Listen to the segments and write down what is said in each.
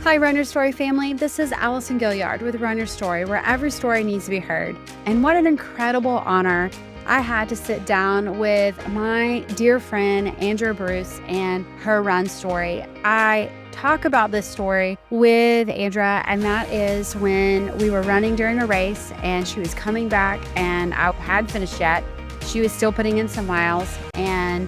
Hi, Run Your Story family. This is Allison Gilliard with Run Your Story, where every story needs to be heard. And what an incredible honor I had to sit down with my dear friend, Andra Bruce, and her run story. I talk about this story with Andra, and that is when we were running during a race and she was coming back and I hadn't finished yet. She was still putting in some miles and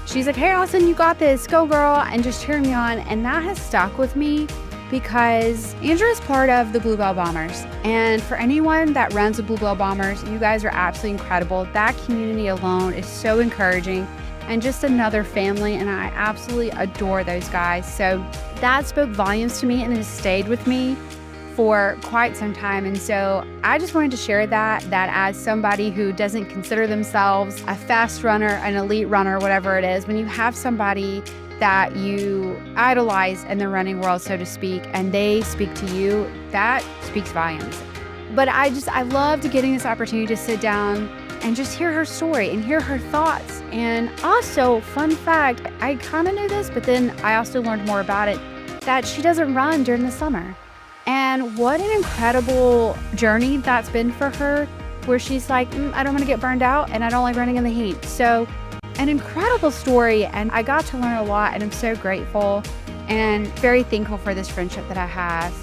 she's like, "Hey, Allison, you got this. Go, girl," and just cheering me on. And that has stuck with me because Andra is part of the Bluebell Bombers. And for anyone that runs the Bluebell Bombers, you guys are absolutely incredible. That community alone is so encouraging and just another family. And I absolutely adore those guys. So that spoke volumes to me and has stayed with me for quite some time. And so I just wanted to share that as somebody who doesn't consider themselves a fast runner, an elite runner, whatever it is, when you have somebody that you idolize in the running world, so to speak, and they speak to you, that speaks volumes. But I loved getting this opportunity to sit down and just hear her story and hear her thoughts. And also, fun fact, I kind of knew this, but then I also learned more about it, that she doesn't run during the summer. And what an incredible journey that's been for her, where she's like, I don't want to get burned out and I don't like running in the heat. So an incredible story, and I got to learn a lot, and I'm so grateful and very thankful for this friendship that I have.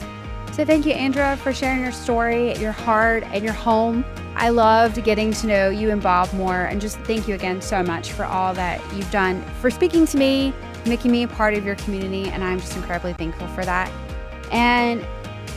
So thank you, Andra, for sharing your story, your heart, and your home. I loved getting to know you and Bob more, and just thank you again so much for all that you've done, for speaking to me, making me a part of your community, and I'm just incredibly thankful for that. And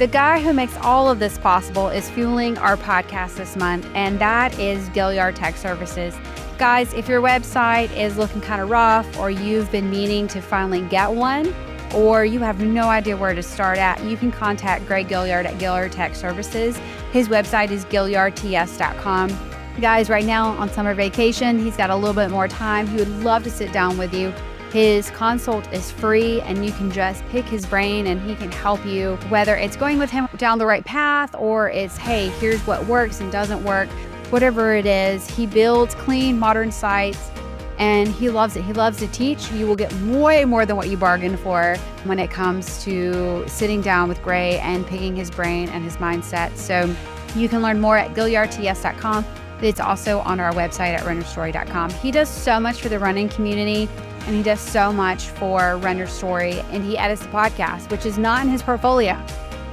the guy who makes all of this possible is fueling our podcast this month, and that is Gilliard Tech Services. Guys, if your website is looking kind of rough, or you've been meaning to finally get one, or you have no idea where to start at, you can contact Greg Gilliard at Gilliard Tech Services. His website is gilliardts.com. Guys, right now on summer vacation, he's got a little bit more time. He would love to sit down with you. His consult is free, and you can just pick his brain and he can help you, whether it's going with him down the right path or it's, hey, here's what works and doesn't work. Whatever it is, he builds clean, modern sites, and he loves it. He loves to teach. You will get way more than what you bargained for when it comes to sitting down with Gray and picking his brain and his mindset. So you can learn more at gilliardts.com. It's also on our website at runnerstory.com. He does so much for the running community, and he does so much for Run Your Story, and he edits the podcast, which is not in his portfolio,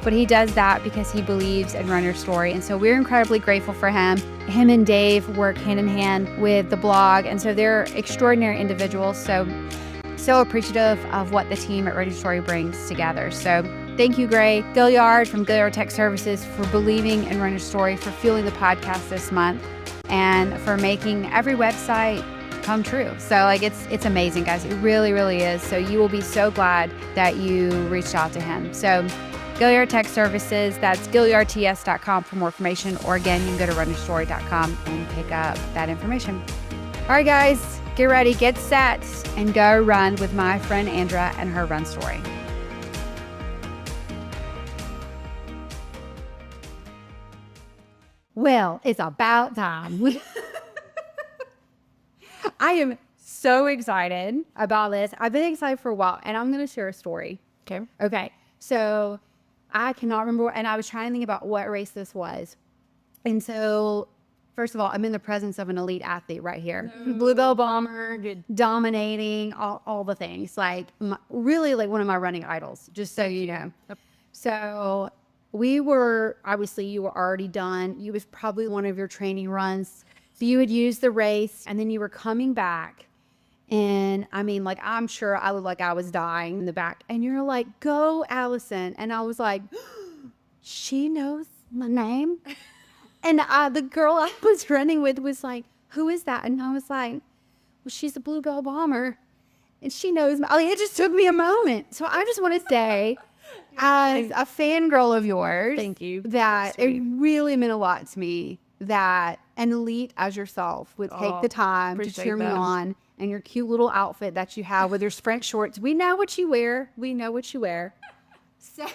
but he does that because he believes in Run Your Story. And so we're incredibly grateful for him. Him and Dave work hand in hand with the blog, and so they're extraordinary individuals. So appreciative of what the team at Run Your Story brings together. So thank you, Gray Gilliard from Gilliard Tech Services, for believing in Run Your Story, for fueling the podcast this month, and for making every website come true. So it's amazing, guys. It really, really is. So you will be so glad that you reached out to him. So Gilliard Tech Services, that's gilliardts.com for more information, or again, you can go to runnerstory.com and pick up that information. All right, guys, get ready, get set, and go run with my friend Andra and her run story. Well, it's about time. I am so excited about this. I've been excited for a while, and I'm going to share a story. Okay. So I cannot remember, and I was trying to think about what race this was. And so, first of all, I'm in the presence of an elite athlete right here. Bluebell Bomber, dominating, all the things. Really one of my running idols, just so you know. Yep. So we were, obviously, you were already done. You was probably one of your training runs. So you had used the race, and then you were coming back. And I mean, I'm sure I looked like I was dying in the back. And you're like, "Go, Allison." And I was like, she knows my name. And the girl I was running with was like, "Who is that?" And I was like, "Well, she's a Bluebell Bomber. And she knows me." It just took me a moment. So I just want to say, as a fangirl of yours, thank you, that it really meant a lot to me that an elite as yourself would take the time to cheer me on, and your cute little outfit that you have with your sprint shorts. We know what you wear. So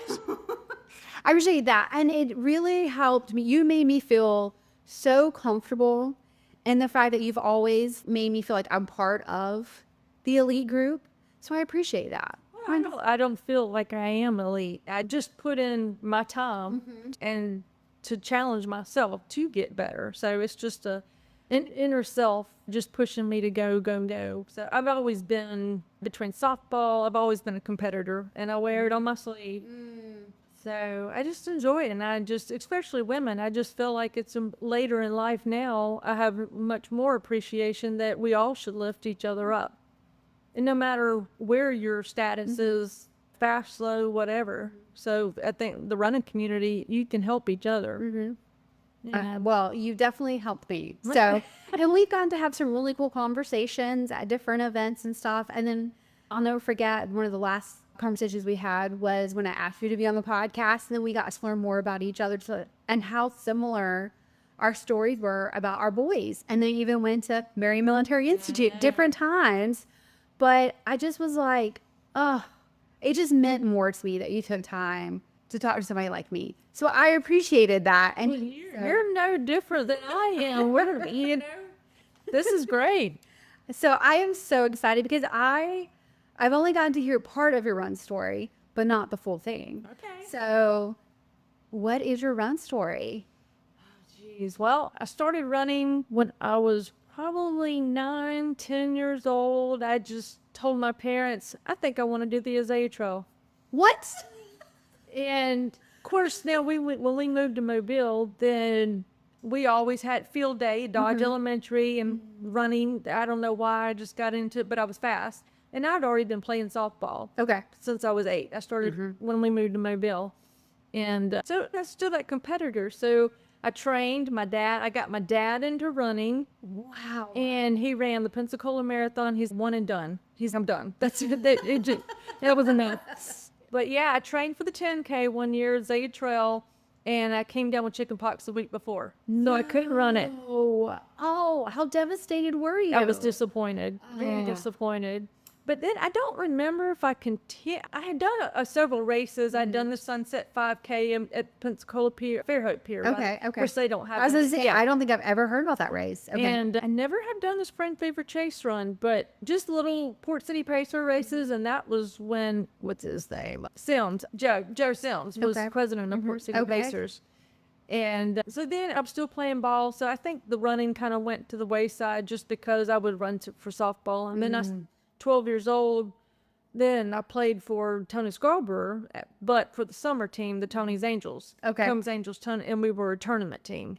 I appreciate that. And it really helped me. You made me feel so comfortable in the fact that you've always made me feel like I'm part of the elite group. So I appreciate that. I don't feel like I am elite. I just put in my time and to challenge myself to get better. So it's just an inner self just pushing me to go. So I've always been between softball. I've always been a competitor, and I wear it on my sleeve. So I just enjoy it, and I just, especially women, I just feel like it's later in life now, I have much more appreciation that we all should lift each other up. And no matter where your status is, fast, slow, whatever. So I think the running community, you can help each other. Well, you definitely helped me. So, and we've gotten to have some really cool conversations at different events and stuff. And then I'll never forget one of the last conversations we had was when I asked you to be on the podcast, and then we got to learn more about each other and how similar our stories were about our boys. And then even went to Mary Military Institute different times. But I just was like, oh, it just meant more to me that you took time to talk to somebody like me. So I appreciated that. And You're no different than I am. This is great. so I am so excited because I've only gotten to hear part of your run story, but not the full thing. Okay. So what is your run story? Geez, well, I started running when I was probably 9, 10 years old. I just told my parents, I think I want to do the Azalea Trail. What? And of course, now when we moved to Mobile, then we always had field day, Dodge Elementary, and running. I don't know why I just got into it, but I was fast. And I'd already been playing softball. Okay. Since I was 8. I started when we moved to Mobile. And so I'm still that competitor. So I trained my dad. I got my dad into running. Wow. And he ran the Pensacola Marathon. He's one and done. I'm done. That's it. That was enough. But yeah, I trained for the 10K one year, Azalea Trail, and I came down with chicken pox the week before. So I couldn't run it. Oh, how devastated were you? I was disappointed. Very disappointed. But then I don't remember if I had done several races. I'd done the Sunset 5K at Pensacola Pier, Fairhope Pier. Okay. Of course, they don't have I was going to say, yeah. I don't think I've ever heard about that race. Okay. And I never have done the Spring Fever Chase Run, but just little Port City Pacer races. And that was when, what's his name? Sims, Joe Sims was president of Port City Pacers. And so then I'm still playing ball. So I think the running kind of went to the wayside just because I would run for softball. And then I 12 years old, then I played for Tony Scarborough, but for the summer team, the Tony's Angels. Okay. Combs Angels, and we were a tournament team.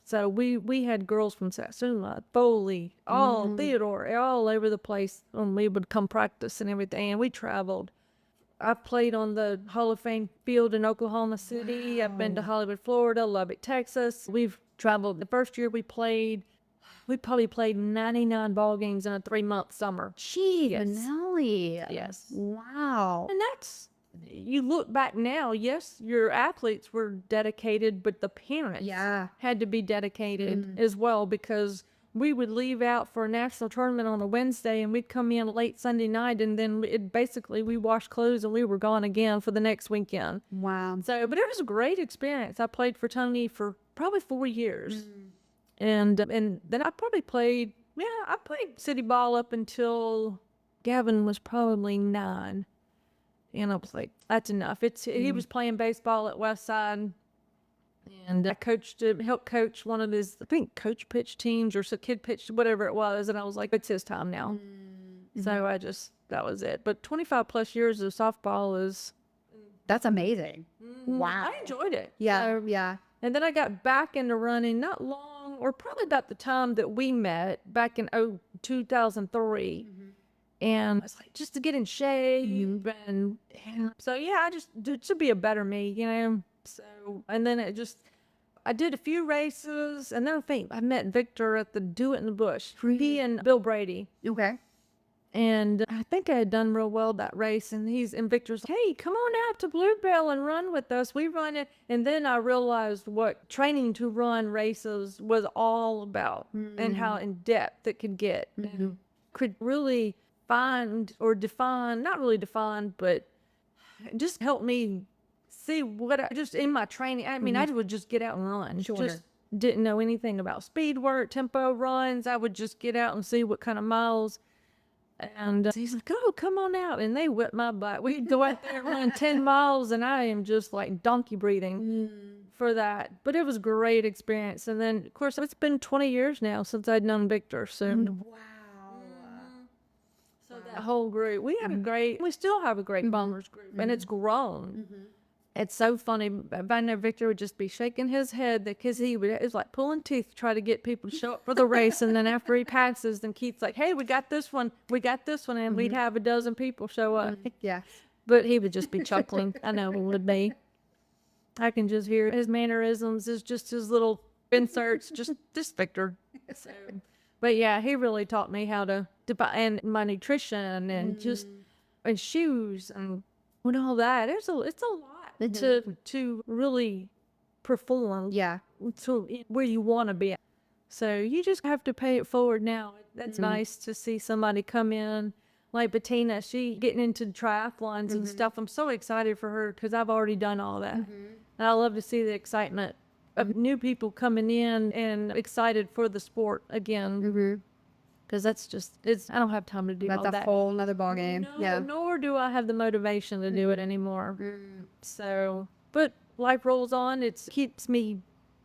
So we had girls from Satsuma, Foley, all Theodore, all over the place, and we would come practice and everything, and we traveled. I played on the Hall of Fame field in Oklahoma City. I've been to Hollywood, Florida, Lubbock, Texas. We've traveled. The first year we probably played 99 ball games in a 3-month summer. Gee, Manelli. Yes. Wow. And you look back now, yes, your athletes were dedicated, but the parents had to be dedicated as well, because we would leave out for a national tournament on a Wednesday and we'd come in late Sunday night, and then we washed clothes and we were gone again for the next weekend. Wow. So, but it was a great experience. I played for Tony for probably 4 years. And then I probably played city ball up until Gavin was probably 9. And I was like, that's enough. He was playing baseball at Westside, and I helped coach one of his, I think, coach pitch teams or kid pitch, whatever it was. And I was like, it's his time now. So that was it. But 25 plus years of softball that's amazing. Wow. I enjoyed it. Yeah. Yeah. And then I got back into running not long, or probably about the time that we met back in 2003. And I was like, just to get in shape. And so, yeah, I just to be a better me, So, and then I did a few races. And then I think I met Victor at the Do It in the Bush. He and Bill Brady. Okay. And I think I had done real well that race. And Victor's like, hey, come on out to Bluebell and run with us. We run it. And then I realized what training to run races was all about and how in depth it could get. And could really find or define, not really define, but just help me see just in my training. I mean, I would just get out and run. Just didn't know anything about speed work, tempo runs. I would just get out and see what kind of miles And he's like, oh, come on out. And they whipped my butt. We'd go out there and run 10 miles, and I am just like donkey breathing for that. But it was a great experience. And then, of course, it's been 20 years now since I'd known Victor. So, Wow. so that whole group, we still have a great bombers group, and it's grown. It's so funny. I know Victor would just be shaking his head because it was like pulling teeth to try to get people to show up for the race. And then after he passes, then Keith's like, hey, we got this one. And we'd have a dozen people show up. Yeah. But he would just be chuckling. I know he would be. I can just hear his mannerisms, is just his little inserts, just Victor. So, but yeah, he really taught me how to buy, and my nutrition and just, and shoes and all that. It's a lot to really perform. Yeah. To where you want to be. So you just have to pay it forward now. That's nice to see somebody come in like Bettina. She getting into triathlons and stuff. I'm so excited for her because I've already done all that. And I love to see the excitement of new people coming in and excited for the sport again. Because that's just, I don't have time to do all that. That's a whole nother ballgame. No, nor do I have the motivation to do it anymore. So, but life rolls on. It keeps me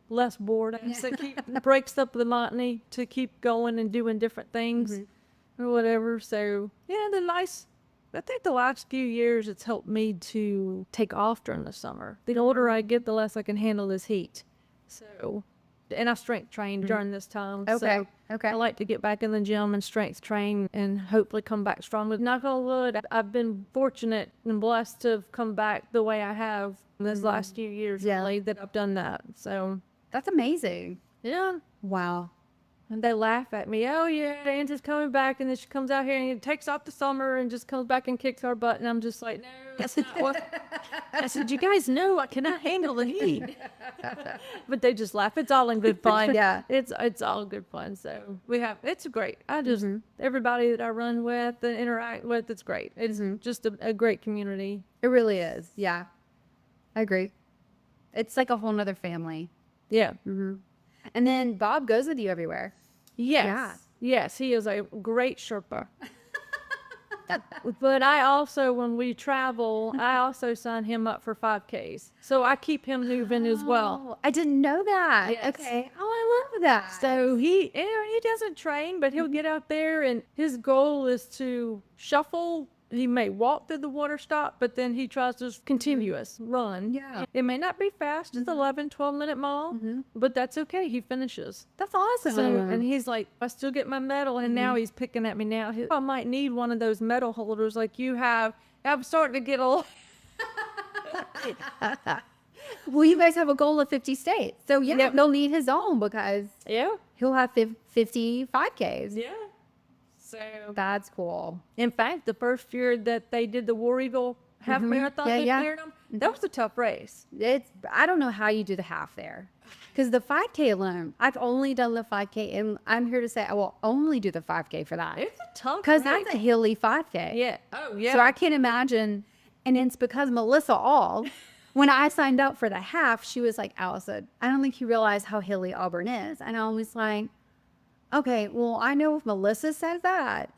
less bored. It breaks up the monotony to keep going and doing different things or whatever. So, yeah, I think the last few years it's helped me to take off during the summer. The older I get, the less I can handle this heat. So, and I strength train during this time. Okay. So I like to get back in the gym and strength train and hopefully come back strong. With knock on wood, I've been fortunate and blessed to have come back the way I have in this last few years, really, that I've done that. So That's amazing. yeah. Wow. And they laugh at me. Oh yeah, Angela's coming back, and then she comes out here and takes off the summer and just comes back and kicks our butt. And I'm just like, no, that's not what. I said, you guys know I cannot handle the heat. But they just laugh. It's all in good fun. Yeah. It's all good fun. So it's great. I just everybody that I run with and interact with, it's great. It's just a great community. It really is. Yeah. I agree. It's like a whole nother family. Yeah. And then Bob goes with you everywhere. Yes. Yeah. Yes, he is a great Sherpa. But I also, when we travel, I also sign him up for 5Ks. So I keep him moving as well. Oh, I didn't know that. Yes. Okay. Oh, I love that. So he doesn't train, but he'll get out there, and his goal is to shuffle. He may walk through the water stop, but then he tries to continuous run. Yeah. It may not be fast. It's 11, 12-minute mile, but that's okay. He finishes. That's awesome. So, and he's like, I still get my medal, and now he's picking at me now. I might need one of those medal holders like you have. I'm starting to get a little... Well, you guys have a goal of 50 states. So, yeah, they'll need his own because he'll have 50 5Ks. Yeah. So That's cool. in fact, the first year that they did the War Eagle half marathon, they cleared them. That was a tough race. I don't know how you do the half there. Because the 5K alone, I've only done the 5K, and I'm here to say I will only do the 5K for that. It's a tough Because race. that's a hilly 5K. Yeah. Oh, yeah. So I can't imagine. And it's because Melissa All, when I signed up for the half, she was like, Allison, I don't think you realize how hilly Auburn is. And I was like, okay, well, I know if Melissa says that,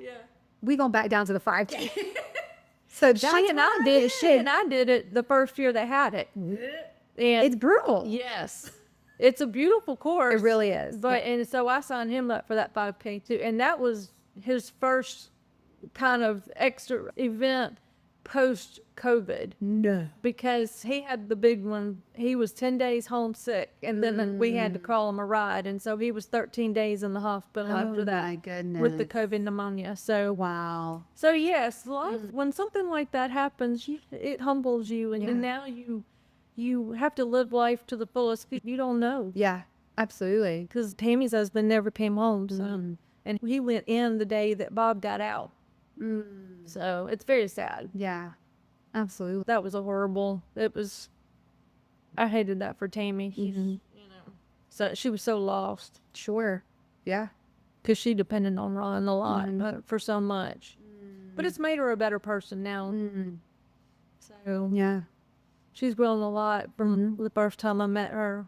we going back down to the 5K. So that's She and I did it the first year they had it. And It's brutal. yes. It's a beautiful course. It really is. And so I signed him up for that 5K too. And that was his first kind of extra event post-COVID. No. Because he had the big one. He was 10 days homesick, and then we had to call him a ride. And so he was 13 days in the hospital after that. My goodness. With the COVID pneumonia. So Wow. So yes, life, when something like that happens, it humbles you, and now you have to live life to the fullest. You don't know, Yeah, absolutely. because Tammy's husband never came home, so, and he went in the day that Bob got out. So it's very sad. Yeah, absolutely. That was a horrible. I hated that for Tammy. So she was so lost Sure. Yeah. because she depended on Ron a lot for so much. But it's made her a better person now. So Yeah. she's grown a lot from the first time I met her.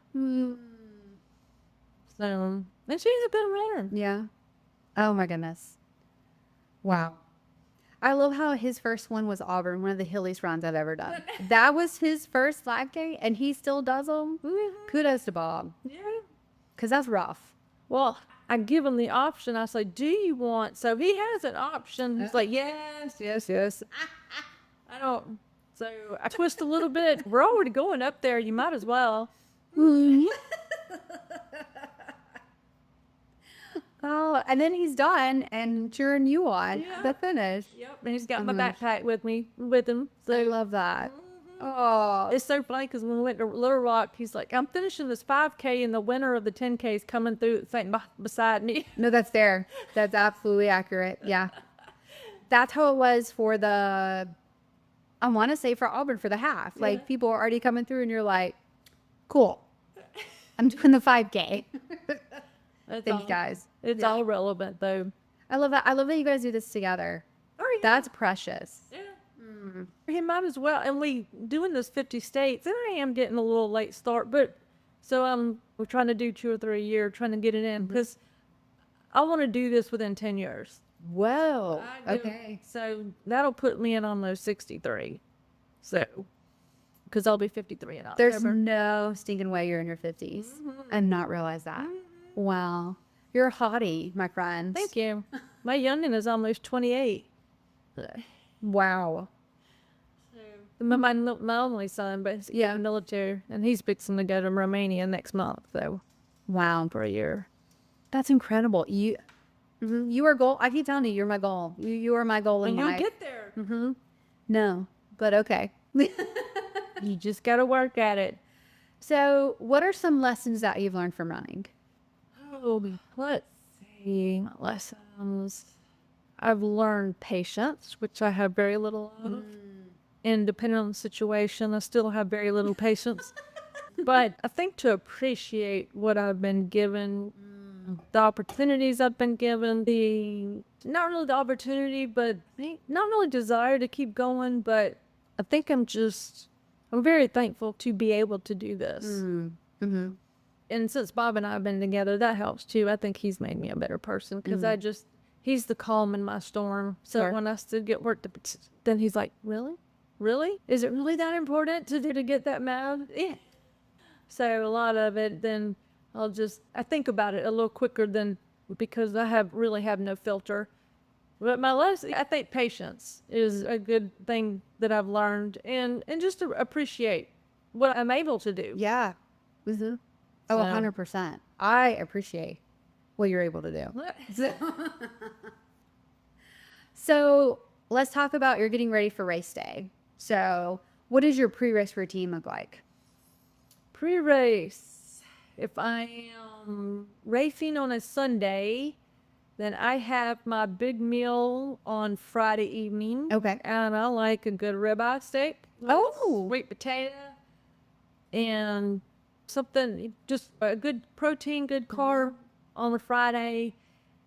So, and she's a good runner. Yeah. Oh my goodness. Wow. I love how his first one was Auburn, one of the hilliest runs I've ever done. That was his first 5K, and he still does them. Kudos to Bob, Yeah. because that's rough. Well, I give him the option. I say, do you want, so he has an option. He's like, yes, yes, yes. I don't, so I twist a little bit. We're already going up there. You might as well. Oh, and then he's done and cheering you on Yeah. the finish. Yep. And he's got Oh my my gosh. backpack with him. So I love that. Oh, it's so funny because when we went to Little Rock, he's like, I'm finishing this 5K and the winner of the 10K is coming through beside me. no, that's there. That's absolutely accurate. Yeah. That's how it was for I want to say for Auburn for the half. Like people are already coming through and you're like, cool. I'm doing the 5K. Thanks, guys. It's all relevant though. I love that. I love that you guys do this together. Oh, yeah. That's precious. Yeah. He might as well. And we doing this 50 states, and I am getting a little late start, but so we're trying to do 2 or 3 a year, trying to get it in because I want to do this within 10 years. Whoa. I do. Okay. So that'll put me in on those 63. So, because I'll be 53 in October. There's no stinking way you're in your 50s and not realize that. Wow. You're a hottie, my friend. Thank you. My youngin is almost 28. Wow. My only son, but he's military, and he's fixing to go to Romania next month, so Wow. for a year. That's incredible. You are goal. I keep telling you, you're my goal. You are my goal in And you'll life. get there. No, but okay. You just got to work at it. So, what are some lessons that you've learned from running? Oh, let's see. Lessons. I've learned patience, which I have very little of. And depending on the situation, I still have very little patience. But I think to appreciate what I've been given, the opportunities I've been given, not really the opportunity, but not really desire to keep going, but I think I'm very thankful to be able to do this. And since Bob and I have been together, that helps too. I think he's made me a better person because he's the calm in my storm. So Sure. when I still get work, then he's like, really? Really? Is it really that important to get that mad? Yeah. So a lot of it, then I think about it a little quicker because I really have no filter. But my lesson, I think patience is a good thing that I've learned and just to appreciate what I'm able to do. Yeah. Oh, 100%. I appreciate what you're able to do. So let's talk about you're getting ready for race day. So what does your pre-race routine look like? Pre-race, if I am racing on a Sunday, then I have my big meal on Friday evening. Okay. And I like a good ribeye steak. Oh. Sweet potato. And something, just a good protein, good carb on a Friday.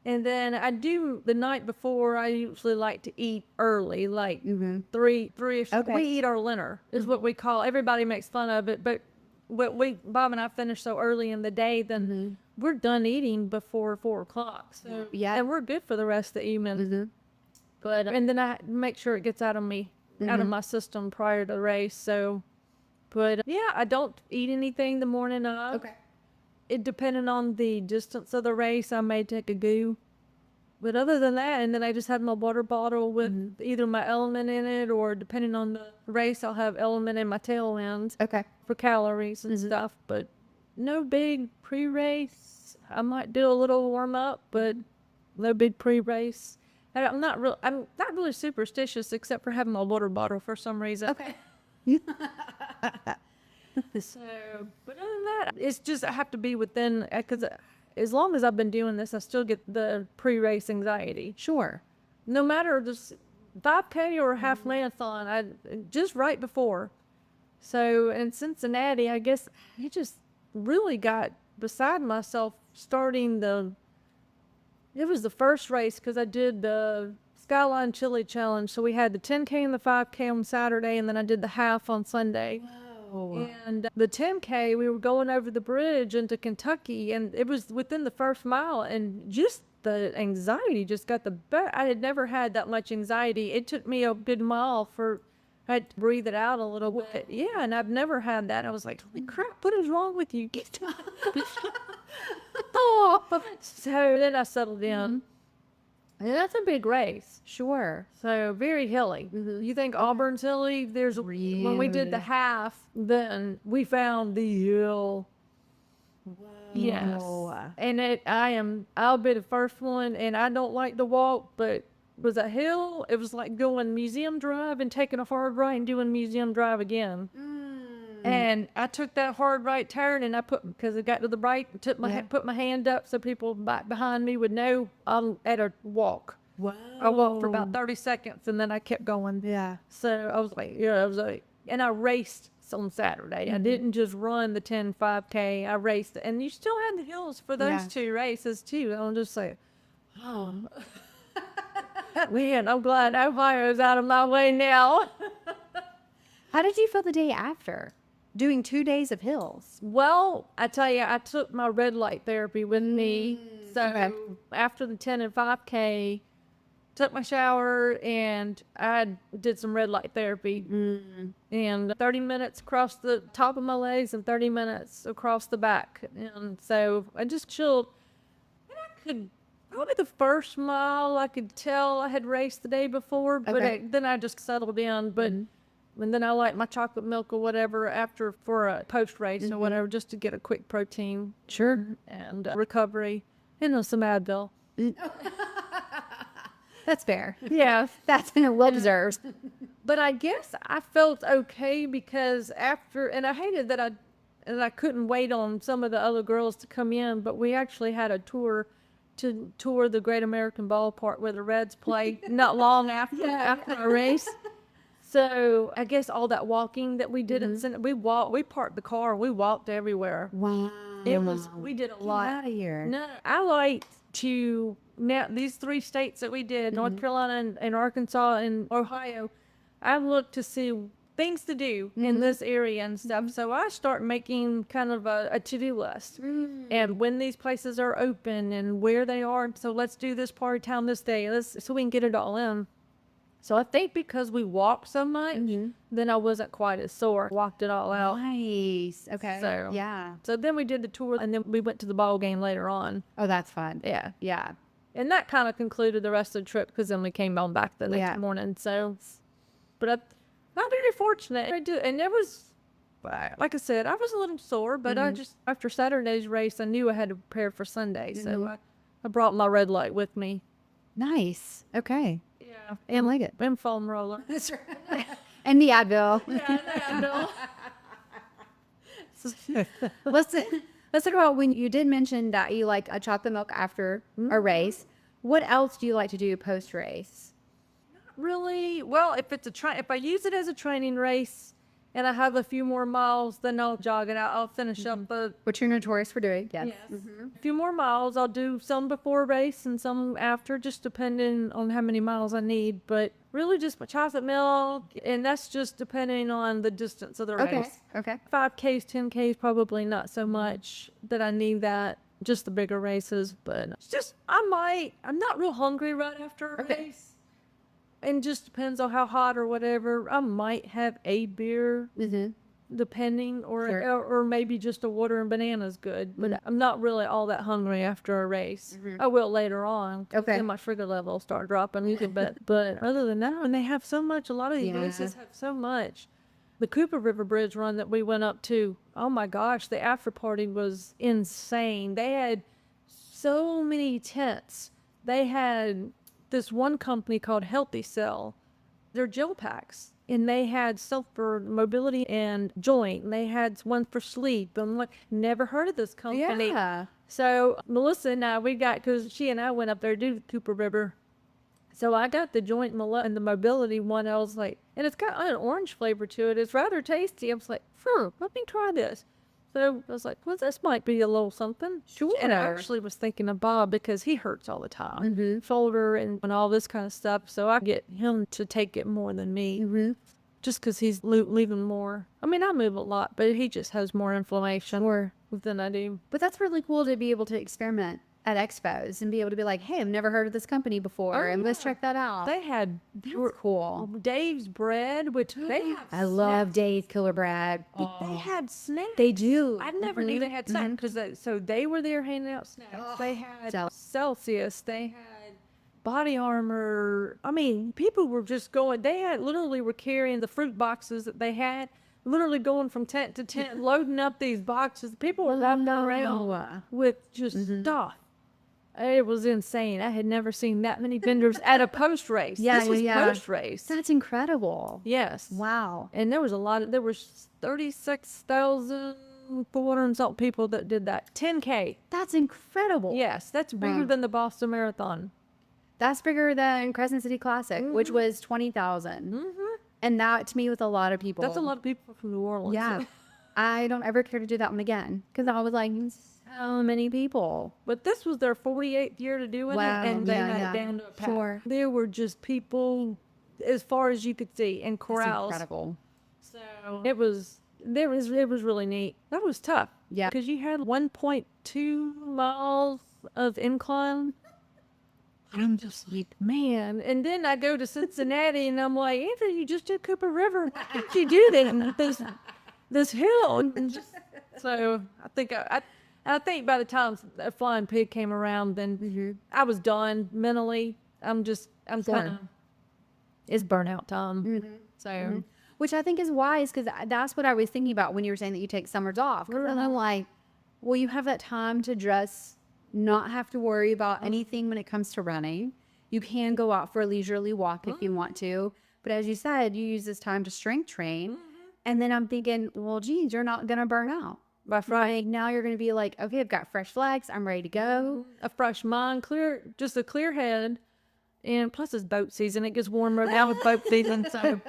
And then I do the night before, I usually like to eat early, like 3-ish. Okay. We eat our dinner, is what we call. Everybody makes fun of it, but Bob and I finish so early in the day, then we're done eating before 4 o'clock. So and we're good for the rest of the evening. But and then I make sure it gets out of me, out of my system prior to the race. So, but yeah, I don't eat anything the morning of. Okay. It depending on the distance of the race, I may take a goo. But other than that, and then I just have my water bottle with either my element in it, or depending on the race, I'll have element in my tail end Okay. for calories and stuff. But no big pre-race. I might do a little warm up, but no big pre-race. I'm not really superstitious, except for having my water bottle for some reason. Okay. So, but other than that, it's just I have to be within, because as long as I've been doing this, I still get the pre-race anxiety. Sure. No matter just 5K or a half marathon, just right before. So in Cincinnati, I guess I just really got beside myself starting it was the first race because I did the Skyline Chili Challenge. So we had the 10K and the 5K on Saturday, and then I did the half on Sunday. And the 10K, we were going over the bridge into Kentucky, and it was within the first mile, and just the anxiety just got the better. I had never had that much anxiety. It took me a good mile I had to breathe it out a little bit. Yeah, and I've never had that. I was like, holy crap, what is wrong with you? Get oh. So then I settled down. And that's a big race. Sure. So very hilly. You think Auburn's hilly? When we did the half, then we found the hill. Whoa. Yes. And I'll be the first one, and I don't like to walk, but it was a hill. It was like going Museum Drive and taking a hard right and doing Museum Drive again. And I took that hard right turn, and because it got to the right, put my hand up so people back behind me would know I'm at a walk. Wow. I walked for about 30 seconds, and then I kept going. Yeah. So I was like, and I raced on Saturday. I didn't just run the 10 5K. I raced, and you still had the hills for those two races too. I'll just say, oh, man, I'm glad Ohio's out of my way now. How did you feel the day after doing 2 days of hills? Well, I tell you, I took my red light therapy with me. So after the 10 and 5K, took my shower, and I did some red light therapy. And 30 minutes across the top of my legs and 30 minutes across the back. And so I just chilled. And probably the first mile, I could tell I had raced the day before, but then I just settled in. But and then I like my chocolate milk or whatever for a post race or whatever, just to get a quick protein. Sure. And recovery, and some Advil. That's fair. Yeah. That's well deserved. But I guess I felt okay because and I hated that I couldn't wait on some of the other girls to come in, but we actually had a tour to tour the Great American Ballpark where the Reds play not long after our race. So I guess all that walking that we did, we parked the car, we walked everywhere. Wow. We did a lot. Get out of here. No, I like to, now these 3 states that we did, North Carolina and Arkansas and Ohio, I look to see things to do in this area and stuff. So I start making kind of a to-do list and when these places are open and where they are. So let's do this party town this day, so we can get it all in. So I think because we walked so much, then I wasn't quite as sore. Walked it all out. Nice. Okay. So, yeah. So then we did the tour, and then we went to the ball game later on. Oh, that's fun. Yeah. Yeah. And that kind of concluded the rest of the trip, because then we came on back the next morning. So, but I'm not very fortunate. And there was, like I said, I was a little sore, but I just, after Saturday's race, I knew I had to prepare for Sunday. So I brought my red light with me. Nice. Okay. Yeah. And like it. And foam roller. That's right. And the Advil. Yeah, Let's talk about when you did mention that you like a chocolate milk after a race. What else do you like to do post race? Not really. Well, if I use it as a training race and I have a few more miles, then I'll jog it out. I'll finish up Which you're notorious for doing. Yes. A few more miles. I'll do some before a race and some after, just depending on how many miles I need. But really just my chocolate milk, and that's just depending on the distance of the race. Okay. 5Ks, 10Ks, probably not so much that I need that. Just the bigger races. But it's just, I'm not real hungry right after a race. And just depends on how hot or whatever. I might have a beer, depending, or maybe just a water and bananas good. But I'm not really all that hungry after a race. I will later on. Okay. Then my sugar level will start dropping a little bit. But other than that, and they have so much. A lot of these races have so much. The Cooper River Bridge run that we went up to, oh my gosh, the after party was insane. They had so many tents. They had this one company called Healthy Cell. They're gel packs, and they had stuff for mobility and joint, and they had one for sleep. I'm like, never heard of this company. Yeah. So Melissa and I, because she and I went up there to do the Cooper River. So I got the joint and the mobility one. I was like, and it's got an orange flavor to it. It's rather tasty. I was like, let me try this. So I was like, well, this might be a little something. Sure. And I actually was thinking of Bob, because he hurts all the time. Shoulder and all this kind of stuff. So I get him to take it more than me. Just because he's leaving more. I mean, I move a lot, but he just has more inflammation than I do. But that's really cool to be able to experiment at expos and be able to be like, hey, I've never heard of this company before, and let's check that out. They were Cool. Dave's bread, which they have. I love Dave Killer Bread. They had snacks. They do. I never knew they had snacks because so they were there handing out snacks. They had Celsius. They had body armor. I mean, people were just going. They had literally were carrying the fruit boxes that they had, literally going from tent to tent, loading up these boxes. People were running around with just stuff. It was insane. I had never seen that many vendors at a post race. This was post race. That's incredible. Yes. Wow. And there was there was 36,400 and something people that did that. 10K. That's incredible. Yes, that's bigger than the Boston Marathon. That's bigger than Crescent City Classic, which was 20,000. And that, to me, with a lot of people. That's a lot of people from New Orleans. Yeah. I don't ever care to do that one again because I was like, so many people. But this was their 48th year to do it. Wow. And they had it down to a pack. Sure. There were just people as far as you could see in corrals. That's incredible. So it was really neat. That was tough. Yeah. Because you had 1.2 miles of incline. I'm just like, man. And then I go to Cincinnati and I'm like, Andrew, you just did Cooper River. Why didn't you do that? This hill. And so I think I think by the time a Flying Pig came around, then I was done mentally. I'm kind of, it's burnout time. So, which I think is wise because that's what I was thinking about when you were saying that you take summers off. And I'm like, well, you have that time to just not have to worry about anything when it comes to running. You can go out for a leisurely walk if you want to. But as you said, you use this time to strength train. And then I'm thinking, well, geez, you're not going to burn out. By Friday, now you're going to be like, okay, I've got fresh flags. I'm ready to go. A fresh mind, just a clear head. And plus it's boat season. It gets warmer now with boat season. So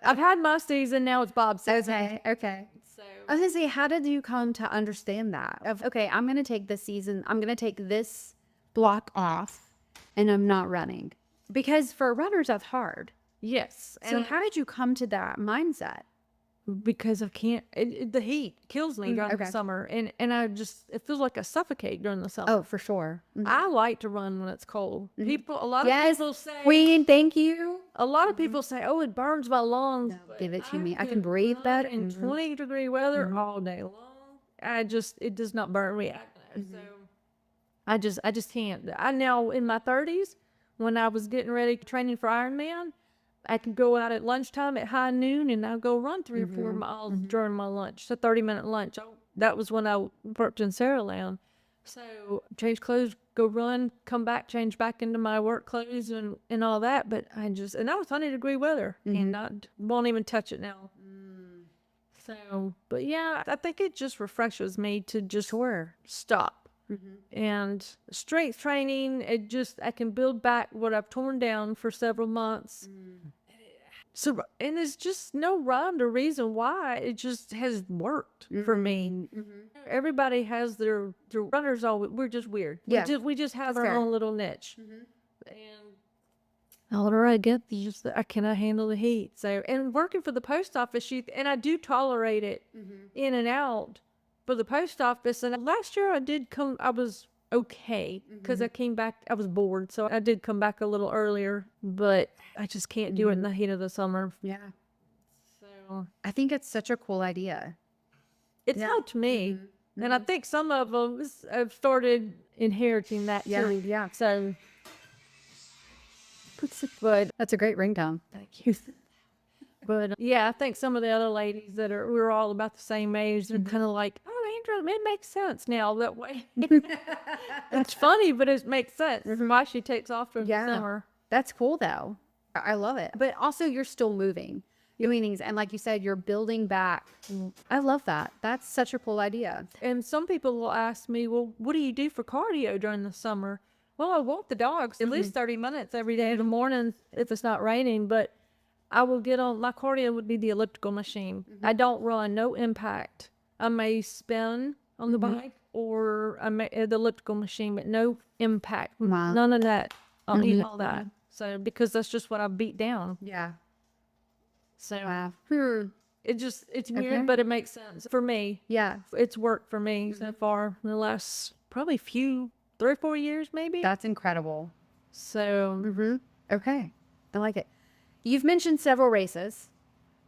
I've had my season. Now it's Bob's season. Okay. So I was going to say, how did you come to understand that? Okay, I'm going to take this season. I'm going to take this block off and I'm not running. Because for runners, that's hard. yes. So how did you come to that mindset? Because I can't, the heat kills me during the summer. And it feels like I suffocate during the summer. Oh, for sure. I like to run when it's cold. A lot of people say, Queen, thank you. a lot of people say, oh, it burns my lungs. No, give it to me. I can breathe better. In 20-degree weather all day long. It does not burn me. So I just can't. I now in my 30s, when I was getting ready training for Ironman, I could go out at lunchtime at high noon and I'll go run 3 or 4 miles during my lunch. It's a 30-minute lunch. That was when I worked in Saraland. So change clothes, go run, come back, change back into my work clothes and all that. But and that was 100-degree weather and I won't even touch it now. So, but yeah, I think it just refreshes me to just stop. And strength training, I can build back what I've torn down for several months. So, and there's just no rhyme or reason why. It just has worked for me. Everybody has their runners. We're just weird. Yeah. We just have our own little niche. And the older I get, I cannot handle the heat. So, and working for the post office, and I do tolerate it in and out. For the post office, and last year I was okay because I came back, I was bored, so I did come back a little earlier, but I just can't do it in the heat of the summer. Yeah. So I think it's such a cool idea. it's helped me, and I think some of them have started inheriting that too. Yeah. So, But that's a great ringtone. thank you. But yeah, I think some of the other ladies we're all about the same age, they're kind of like, oh, Andrew, it makes sense now that way. It's funny, but it makes sense why she takes off for the summer. That's cool though. I love it. But also you're still moving. You're doing things. And like you said, you're building back. I love that. That's such a cool idea. And some people will ask me, well, what do you do for cardio during the summer? Well, I walk the dogs at least 30 minutes every day in the morning if it's not raining, but I will get on, my cardio would be the elliptical machine. I don't run, no impact. I may spin on the bike or I may the elliptical machine, but no impact. Wow. None of that. I'll need all that. So, because that's just what I beat down. Yeah. So, Wow. it's weird, but it makes sense for me. Yeah. It's worked for me so far in the last probably few 3 or 4 years maybe. That's incredible. So Okay. I like it. You've mentioned several races.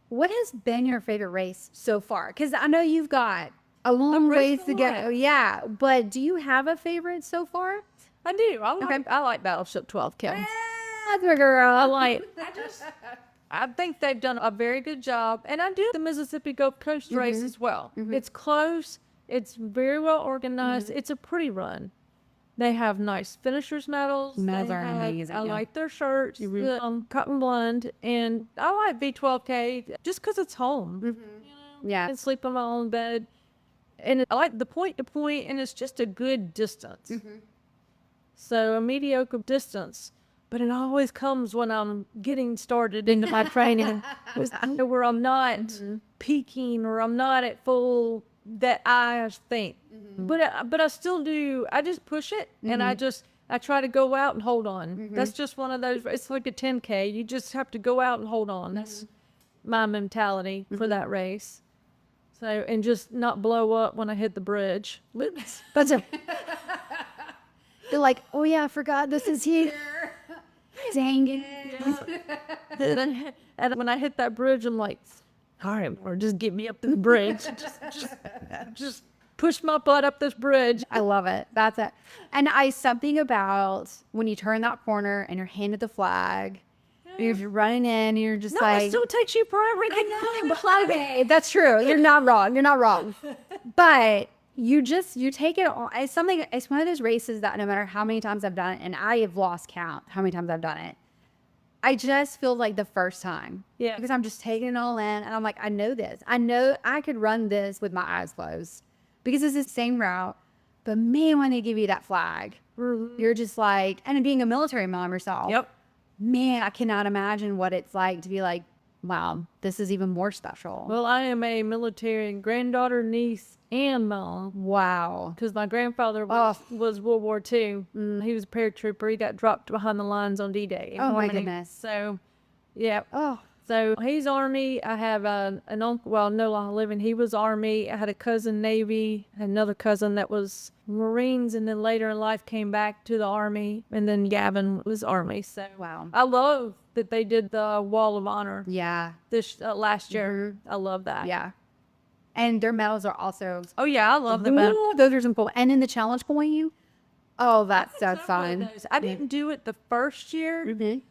What has been your favorite race so far? Because I know you've got a long ways to go. Yeah. But do you have a favorite so far? I do. I like Battleship 12K. That's my girl. I think they've done a very good job. And I do the Mississippi Gulf Coast race as well. It's close. It's very well organized. It's a pretty run. They have nice finishers medals. Medals are amazing. I like their shirts, cotton blend. And I like V12K just because it's home. Yeah. I can sleep in my own bed. And I like the point to point, and it's just a good distance. So a mediocre distance. But it always comes when I'm getting started into my training, where I'm not peaking or I'm not at full that I think. But I still do. I just push it, and I try to go out and hold on. That's just one of those. It's like a 10K. You just have to go out and hold on. That's my mentality for that race. So, and just not blow up when I hit the bridge. That's it. You're like, oh yeah, I forgot this is here. Dang it. And when I hit that bridge, I'm like, all right, or just get me up to the bridge. just push my butt up this bridge. I love it. That's it. And something about when you turn that corner and you're handed the flag, if you're running in, and you're just like, it still takes you forever. That's true. You're not wrong. You're not wrong. But you take it on. It's one of those races that no matter how many times I've done it, and I have lost count how many times I've done it, I just feel like the first time. Yeah. Because I'm just taking it all in, and I'm like, I know this. I know I could run this with my eyes closed because it's the same route. But man, when they give you that flag, you're just like, and being a military mom yourself. Yep. Man, I cannot imagine what it's like to be like, wow, this is even more special. Well, I am a military granddaughter, niece, and mom. Wow. Because my grandfather was World War II. He was a paratrooper. He got dropped behind the lines on D-Day. Oh, my goodness. So, yeah. Oh. So he's Army. I have an uncle, well, no longer living. He was Army. I had a cousin Navy, another cousin that was Marines, and then later in life came back to the Army. And then Gavin was Army. So wow. I love that they did the Wall of Honor. Yeah. This last year. I love that. Yeah. And their medals are also. Oh yeah, I love them. Those are some cool. And in the challenge point, that's fun. I didn't do it the first year,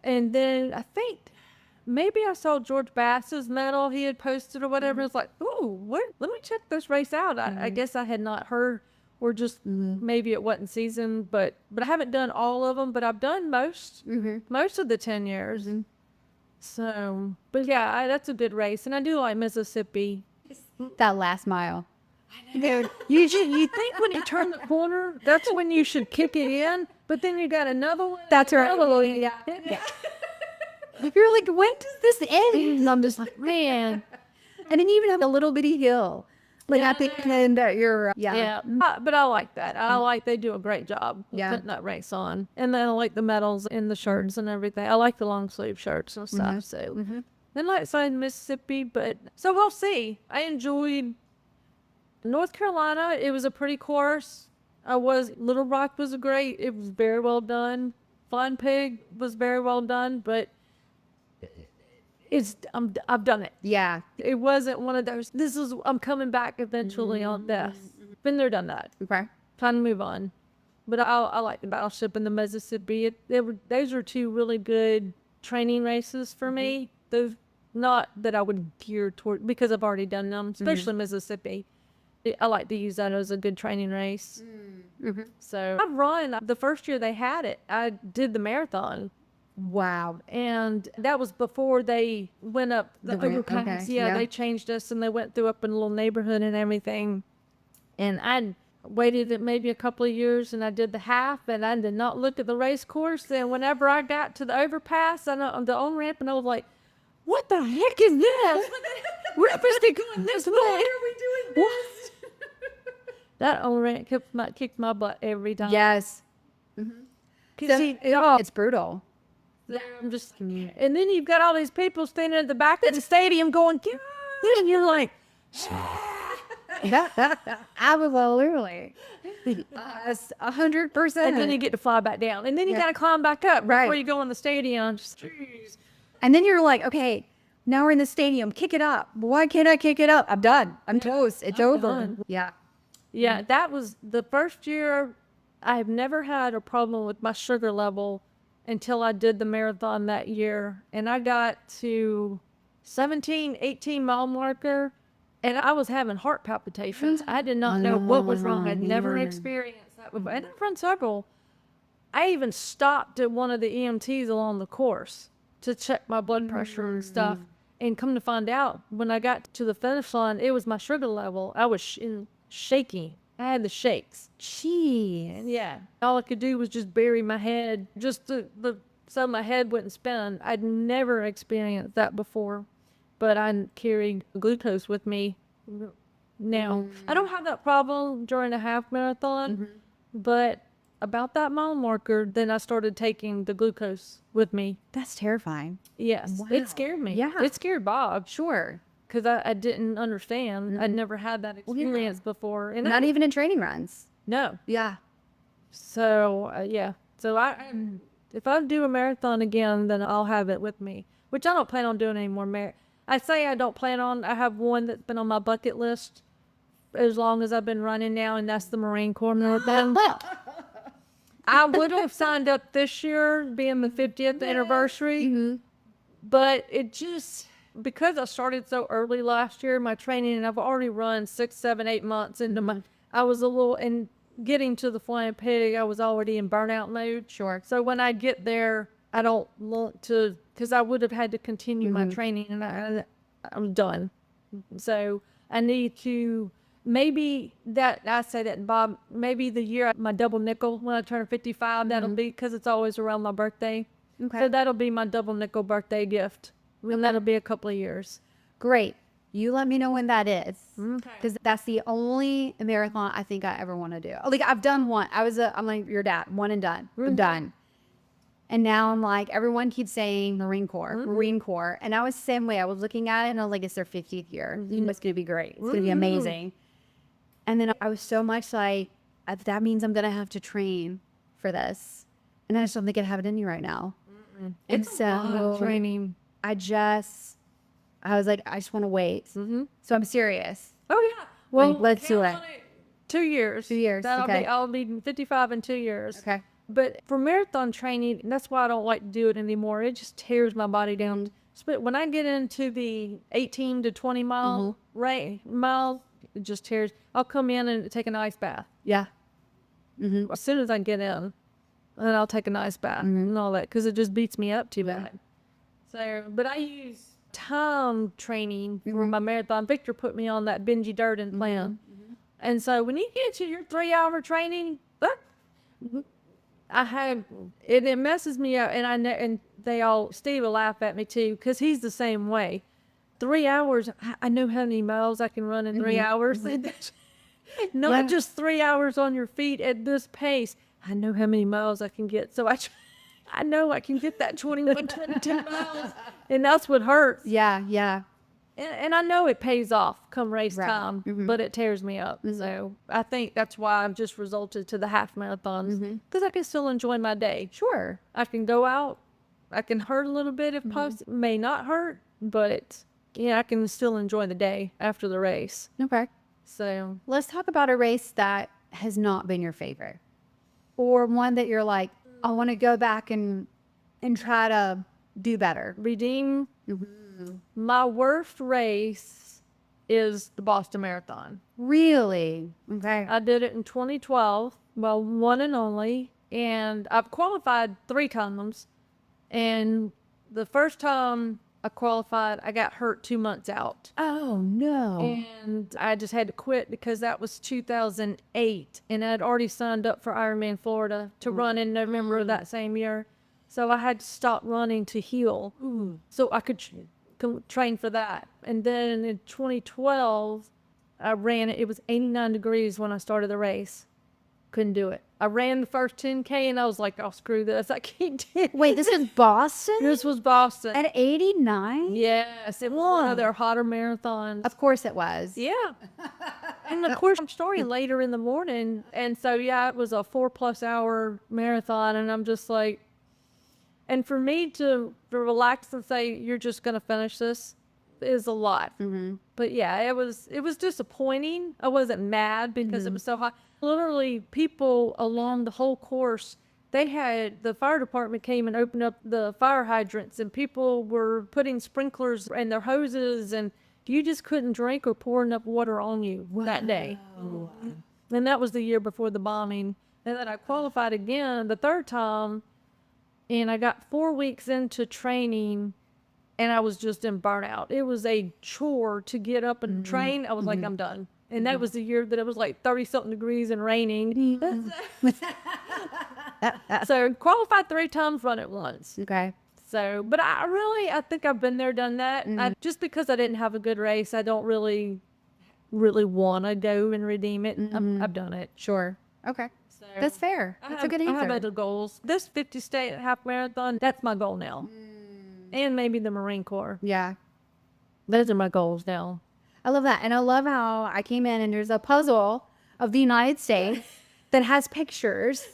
and then I think maybe I saw George Bass's medal he had posted or whatever. It's like, ooh, let me check this race out. I guess I had not heard, or just maybe it wasn't season, but I haven't done all of them. But I've done most of the 10 years. So, but yeah, that's a good race, and I do like Mississippi. That last mile. Dude, you think when you turn the corner, that's when you should kick it in, but then you got another one. That's right. Yeah. If you're like, when does this end? And I'm just like, man. And then you even have a little bitty hill. Like at the end that you're, but I like that. I like they do a great job putting that race on. And then I like the medals and the shirts and everything. I like the long sleeve shirts and stuff. So then like saying Mississippi, but so we'll see. I enjoyed North Carolina. It was a pretty course. Little Rock was it was very well done. Fun Pig was very well done, but I've done it. Yeah. It wasn't one of those, I'm coming back eventually on this. Been there, done that. Okay. Trying to move on. But I like the Battleship and the Mississippi. Those are two really good training races for me. Those, not that I would gear toward, because I've already done them, especially Mississippi. I like to use that as a good training race. So I've run, the first year they had it, I did the marathon. Wow. And that was before they went up the overpass. Yeah, they changed us, and they went through up in a little neighborhood and everything. And I waited maybe a couple of years, and I did the half, and I did not look at the race course. And whenever I got to the overpass on the on-ramp, and I was like, what the heck is this? We're supposed to go this way. Why are we doing this? That on-ramp kicked my butt every time. Yes. It's brutal. I'm just, and then you've got all these people standing at the back of the stadium going, and you're like, Absolutely. 100%. And then you get to fly back down. And then you got to climb back up before you go in the stadium. Just, jeez. And then you're like, okay, now we're in the stadium. Kick it up. Why can't I kick it up? I'm done. I'm toast. It's over. Done. Yeah. Yeah, that was the first year. I've never had a problem with my sugar level until I did the marathon that year. And I got to 17, 18 mile marker, and I was having heart palpitations. I did not know what was wrong. I'd never experienced that before. And I've run several. I even stopped at one of the EMTs along the course to check my blood pressure and stuff. And come to find out, when I got to the finish line, it was my sugar level. I was shaking. I had the shakes. Jeez. And yeah, all I could do was just bury my head, just so my head wouldn't spin. I'd never experienced that before, but I carried glucose with me now. I don't have that problem during a half marathon, but about that mile marker, then I started taking the glucose with me. That's terrifying. Yes. Wow. It scared me. Yeah. It scared Bob. Sure. Because I didn't understand. I'd never had that experience before. And Not even in training runs. No. Yeah. So, yeah. So if I do a marathon again, then I'll have it with me, which I don't plan on doing anymore. I say I don't plan on. I have one that's been on my bucket list as long as I've been running now, and that's the Marine Corps Marathon. I would have signed up this year, being the 50th anniversary, but it just, because I started so early last year, my training, and I've already run 6, 7, 8 months into I was a little, and getting to the Flying Pig, I was already in burnout mode. Sure. So when I get there, I don't want to, because I would have had to continue my training, and I'm done. So I need to, maybe that, I say that, Bob, maybe the year my double nickel, when I turn 55, that'll be, because it's always around my birthday. Okay. So that'll be my double nickel birthday gift. And that'll be a couple of years. Great. You let me know when that is. Okay. Because that's the only marathon I think I ever want to do. Like, I've done one. I'm like your dad, one and done. I'm done. And now I'm like, everyone keeps saying Marine Corps. And I was the same way. I was looking at it and I was like, it's their 50th year. It's going to be great. It's going to be amazing. And then I was so much like, that means I'm going to have to train for this. And I just don't think I have it in me right now. And so Training. I was like, I just want to wait. So I'm serious. Oh, yeah. Well, Like, let's do it. 2 years. 2 years. Okay. I'll be 55 in 2 years. Okay. But for marathon training, that's why I don't like to do it anymore. It just tears my body down. But when I get into the 18 to 20 mile miles, it just tears. I'll come in and take an ice bath. Yeah. As soon as I get in, and I'll take an ice bath and all that, because it just beats me up too bad. So, but I use time training for my marathon. Victor put me on that Benji Durden plan. And so when you get to your 3-hour training, it messes me up. And Steve will laugh at me too, because he's the same way. 3 hours, I know how many miles I can run in 3 hours. Not just 3 hours on your feet at this pace. I know how many miles I can get. So I know I can get that 21, 22 miles. And that's what hurts. Yeah. Yeah. And I know it pays off come race time, but it tears me up. So I think that's why I've just resulted to the half marathons, because I can still enjoy my day. Sure. I can go out. I can hurt a little bit if possible. May not hurt, but I can still enjoy the day after the race. Okay. So Let's talk about a race that has not been your favorite, or one that you're like, I want to go back and try to do better. redeem. My worst race is the Boston Marathon. Really? Okay. I did it in 2012, well, one and only, and I've qualified 3 times. And the first time I qualified, I got hurt 2 months out. Oh, no. And I just had to quit because that was 2008. And I'd already signed up for Ironman Florida to run in November of that same year. So I had to stop running to heal so I could train for that. And then in 2012, I ran it. It was 89 degrees when I started the race. Couldn't do it. I ran the first 10K and I was like, oh, screw this. I can't do it. Wait, this is Boston? This was Boston. At 89? Yes, it was one of their hotter marathons. Of course it was. Yeah. And of course, I'm starting later in the morning. And so, yeah, it was a 4+ hour marathon. And I'm just like, and for me to relax and say, you're just going to finish this is a lot. But yeah, it was disappointing. I wasn't mad because it was so hot. Literally, people along the whole course, the fire department came and opened up the fire hydrants, and people were putting sprinklers and their hoses, and you just couldn't drink or pour enough water on you that day. And that was the year before the bombing. And then I qualified again the third time, and I got 4 weeks into training, and I was just in burnout. It was a chore to get up and train. I was like, I'm done. And that was the year that it was like 30-something degrees and raining. So qualified 3 times, run it once. Okay. So, but I think I've been there, done that. Just because I didn't have a good race, I don't really want to go and redeem it. I've done it. Sure. Okay. So That's fair. That's a good answer. I have other goals. This 50-state half marathon, that's my goal now. And maybe the Marine Corps. Yeah. Those are my goals now. I love that. And I love how I came in and there's a puzzle of the United States that has pictures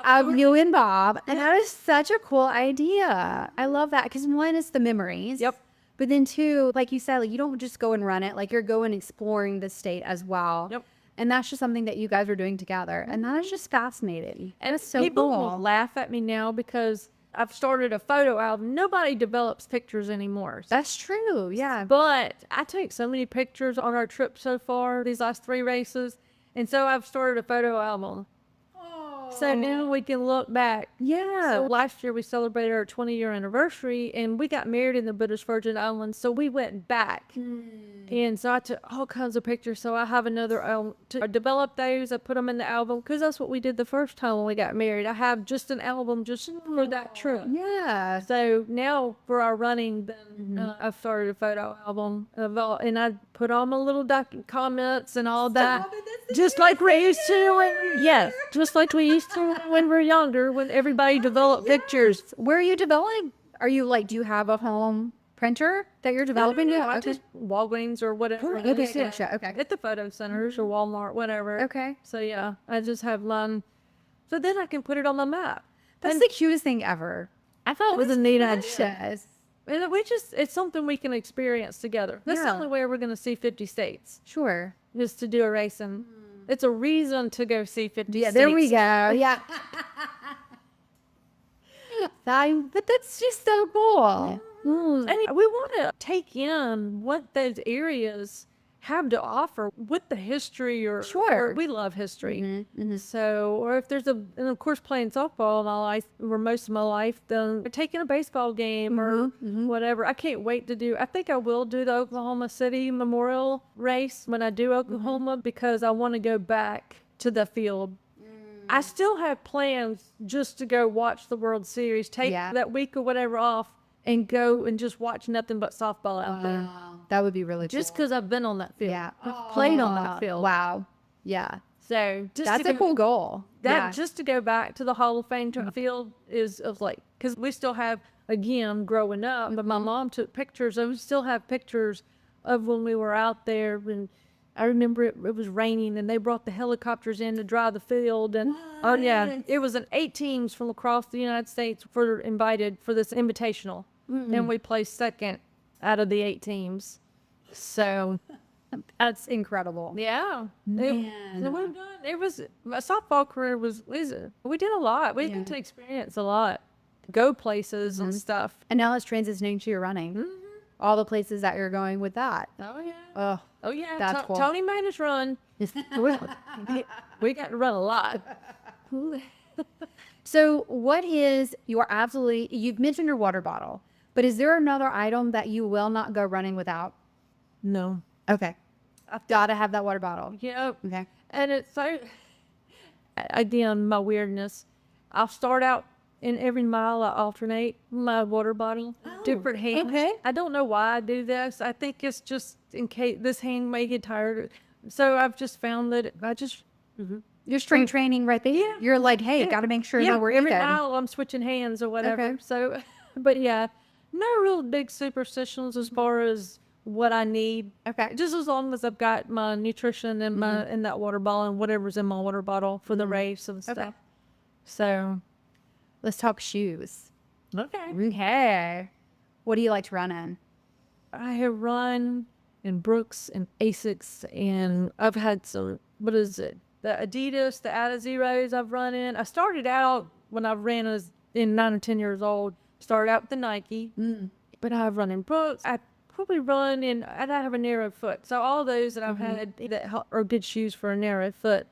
of you and Bob. And that is such a cool idea. I love that. Because one is the memories. Yep. But then two, like you said, like, you don't just go and run it. Like, you're going exploring the state as well. Yep. And that's just something that you guys are doing together. And that is just fascinating. And it's so people cool. will laugh at me now because I've started a photo album. Nobody develops pictures anymore. That's true. Yeah. But I take so many pictures on our trip so far, these last 3 races. And so I've started a photo album. So now we can look back. Yeah. So last year we celebrated our 20-year anniversary, and we got married in the British Virgin Islands. So we went back. And so I took all kinds of pictures. So I have another album to develop those. I put them in the album because that's what we did the first time when we got married. I have just an album just for that trip. Yeah. So now for our running, then I've started a photo album of all, and I put all my little comments and all that, just like we used to. Just like we used to when we were younger, when everybody developed pictures. Where are you developing? Are you like, do you have a home printer that you're developing? I just Walgreens or whatever. Okay. At the photo centers or Walmart, whatever. Okay. So yeah, I just have mine. So then I can put it on my map. That's the cutest thing ever. I thought it was a neat idea. Yes. And it's something we can experience together. That's the only way we're going to see 50 states. Sure. Is to do a race, and it's a reason to go see 50 states. There we go. Yeah. But that's just so cool. And we want to take in what those areas have to offer with the history or we love history. So, or if there's and of course playing softball in my life, or most of my life, then taking a baseball game or whatever. I can't wait to I think I will do the Oklahoma City Memorial race when I do Oklahoma because I want to go back to the field. I still have plans just to go watch the World Series, take that week or whatever off, and go and just watch nothing but softball out there. That would be really cool. Just because I've been on that field. Yeah. I've played on that field. Wow. Yeah. So that's a cool goal. Just to go back to the Hall of Fame field is like, because we still have, again, growing up, but my mom took pictures, and we still have pictures of when we were out there. And I remember it was raining, and they brought the helicopters in to dry the field. And it was 8 teams from across the United States were invited for this invitational. And we placed second out of the 8 teams. So that's incredible. Yeah. It was my softball career we did a lot. We got to experience a lot, go places and stuff. And now it's transitioning to your running. All the places that you're going with that. Oh yeah. That's cool. Tony made us run. We got to run a lot. So you've mentioned your water bottle, but is there another item that you will not go running without? No. Okay. I've got to have that water bottle. Yep. Okay. And it's so, again, my weirdness. I'll start out, in every mile I alternate my water bottle, different hands. Okay. I don't know why I do this. I think it's just in case this hand may get tired. So I've just found that Your strength training right there. Yeah. You're like, hey, got to make sure that we're every even. mile I'm switching hands or whatever. Okay. So, but yeah, no real big superstitions as far as what I need. Okay. Just as long as I've got my nutrition in my in that water bottle and whatever's in my water bottle for the race and stuff. Okay. So, Let's talk shoes. okay. Okay. What do you like to run in? I have run in Brooks and Asics, and I've had some, what is it? The Adidas, the Out of Zeros I've run in. I started out when I ran as in 9 or 10 years old, started out with the Nike, but I've run in Brooks. I probably run in, and I have a narrow foot. So all those that I've had that are good shoes for a narrow foot.